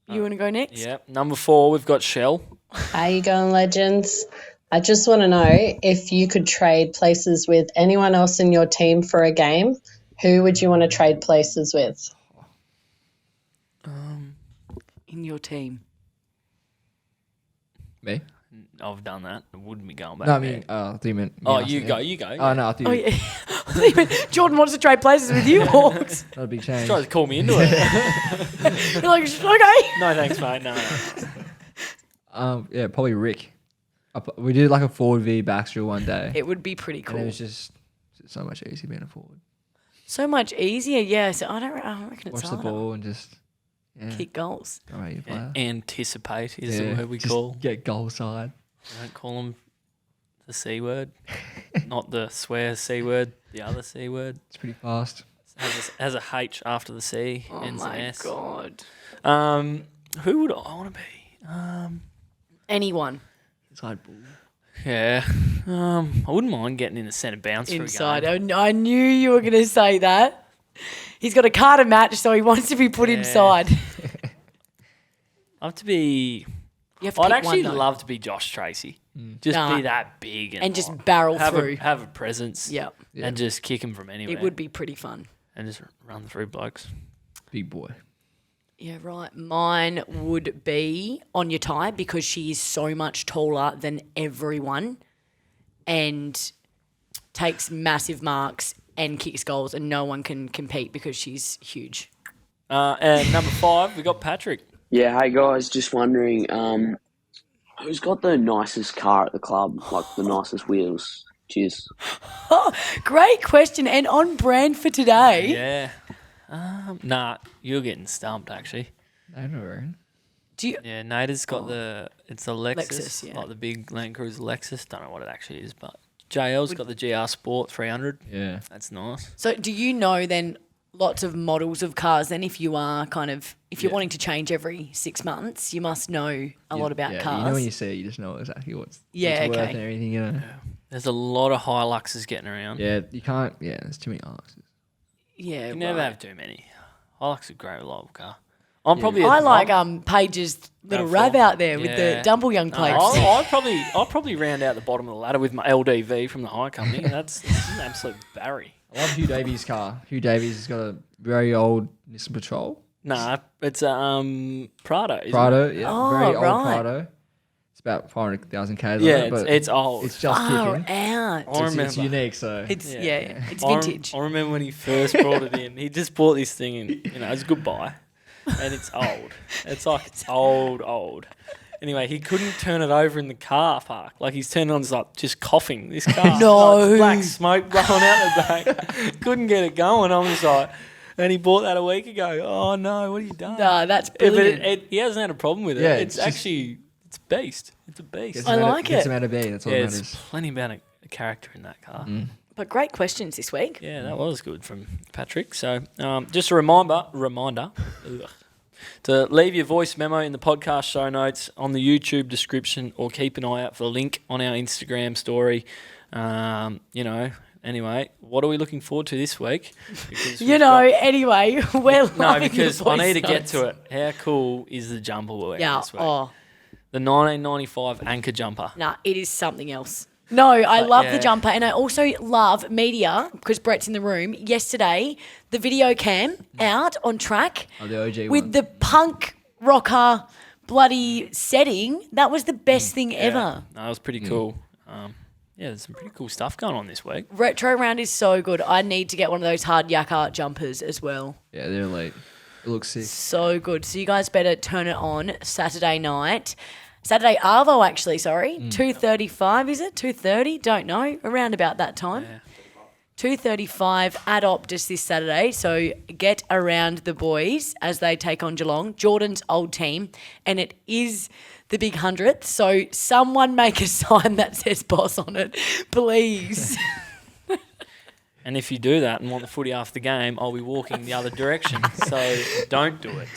You want to go next?
Yep. Number 4, we've got Shell.
How you going, legends? I just want to know if you could trade places with anyone else in your team for a game, who would you want to trade places with?
In your team.
Me?
I've done that. I wouldn't be going back.
No, I
there.
mean, I thought you meant.
Oh, you go.
Oh no, I thought you.
Yeah. I thought you meant Jordan wants to trade places with you, Hawks.
Not a big change.
Tries to call me into it.
You're like, okay.
No, thanks, mate. No.
Yeah, probably Rick. We did like a forward v backs drill one day.
It would be pretty cool.
And it was just so much easier being a forward.
So much easier, yeah. So I reckon it's
Watch the
harder.
ball and just
Kick goals.
All right, you player.
Anticipate is the word we
just
call.
Get goal side.
Don't call them the C word. Not the swear C word, the other C word.
It's pretty fast.
Has a H after the C.
Oh
ends in
my
S.
God.
Who would I want to be?
Anyone.
Inside ball.
Yeah. I wouldn't mind getting in the centre bounce
Inside.
for a game.
I knew you were going to say that. He's got a card to match, so he wants to be put inside.
I have to be...
You have to
I'd
pick
actually
one, though.
love to be Josh Tracy. Just be that big.
And just barrel
have
through.
Have a presence.
Yep.
And just kick him from anywhere.
It would be pretty fun.
And just run through blokes.
Big boy.
Yeah, right. Mine would be Anya Tai because she is so much taller than everyone and takes massive marks and kicks goals, and no one can compete because she's huge.
And number 5, we got Patrick.
Yeah, hey guys, just wondering, who's got the nicest car at the club, like the nicest wheels? Cheers.
Great question, and on brand for today.
Yeah. Nah, you're getting stumped, actually.
I don't know.
Do you?
Yeah, Nader's got it's a Lexus,
Lexus, yeah.
like the big Land Cruiser Lexus. Don't know what it actually is, but JL's got the GR Sport 300.
Yeah.
That's nice.
So do you know then lots of models of cars then if you are if you're wanting to change every 6 months, you must know a lot about cars.
You know when you see it, you just know exactly what's
Yeah,
worth
okay.
and everything, you know.
There's a lot of Hiluxes getting around.
Yeah, you can't, there's too many Hiluxes.
Yeah,
You never have too many. Hilux is a great reliable car. I'm probably.
I like Paige's little rab out there with the Dumble Young plates.
I'll probably round out the bottom of the ladder with my LDV from the hire company. That's an absolute Barry.
I love Hugh Davies' car. Hugh Davies has got a very old Nissan Patrol.
Nah, it's a Prado.
Prado, yeah.
Oh,
very old
right.
Prado. It's about 500,000 Ks.
Yeah,
but
it's old.
It's just
Far
kicking.
out.
It's unique, so.
It's it's vintage.
I remember when he first brought it in. He just bought this thing and it's a good buy. And it's old. It's like old. Anyway, he couldn't turn it over in the car park. Like he's turning on, it's like just coughing. This car,
No.
like, black smoke blowing out the back. Couldn't get it going. I'm just like, and he bought that a week ago. Oh no, what have you done?
Nah, that's
Yeah,
brilliant.
but he hasn't had a problem with it.
Yeah,
it's
it's
actually it's beast. It's a beast.
I like
Gets
it.
him out of B, that's all that
There's
matters.
plenty about a character in that car.
But great questions this week.
Yeah, that was good from Patrick. So just a reminder ugh, to leave your voice memo in the podcast show notes on the YouTube description or keep an eye out for the link on our Instagram story. Anyway, what are we looking forward to this week? Because
anyway, we're
No, because I need to get to it. How cool is the jumper we're wearing this week? The 1995 Anchor jumper.
Nah, it is something else. No, I love the
yeah.
jumper, and I also love media because Brett's in the room. Yesterday, the video cam out on track
The OG
with
one.
the punk rocker bloody setting. That was the best thing ever.
No, it was pretty cool. There's some pretty cool stuff going on this week.
Retro round is so good. I need to get one of those hard yak art jumpers as well.
Yeah, they're elite. It looks sick.
So good. So you guys better turn it on Saturday night. Saturday Arvo, actually, sorry. 2:35, is it? 2:30? Don't know. Around about that time.
Yeah.
2:35 at Optus this Saturday. So get around the boys as they take on Geelong, Jordan's old team. And it is the big 100th. So someone make a sign that says boss on it, please.
And if you do that and want the footy after the game, I'll be walking the other direction. So don't do it.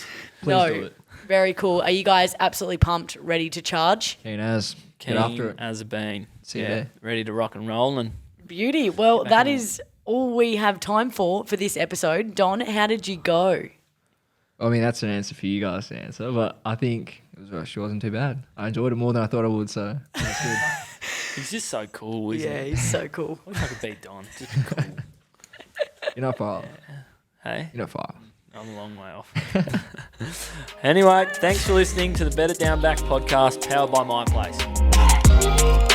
Please do it.
Very cool. Are you guys absolutely pumped, ready to charge?
Keen as.
Keen
Get after it.
as a bean.
See you there.
Ready to rock and roll. And
Beauty. Well, that is all we have time for this episode. Don, how did you go?
I mean, that's an answer for you guys to answer, but I think she wasn't too bad. I enjoyed it more than I thought I would, so that's good.
he's just so cool, isn't he?
He's so cool.
I wish I could beat Don. Just be cool.
You're not far.
Hey?
You're not far.
I'm a long way off. Anyway, thanks for listening to the Better Down Back podcast powered by MyPlace.
Bye.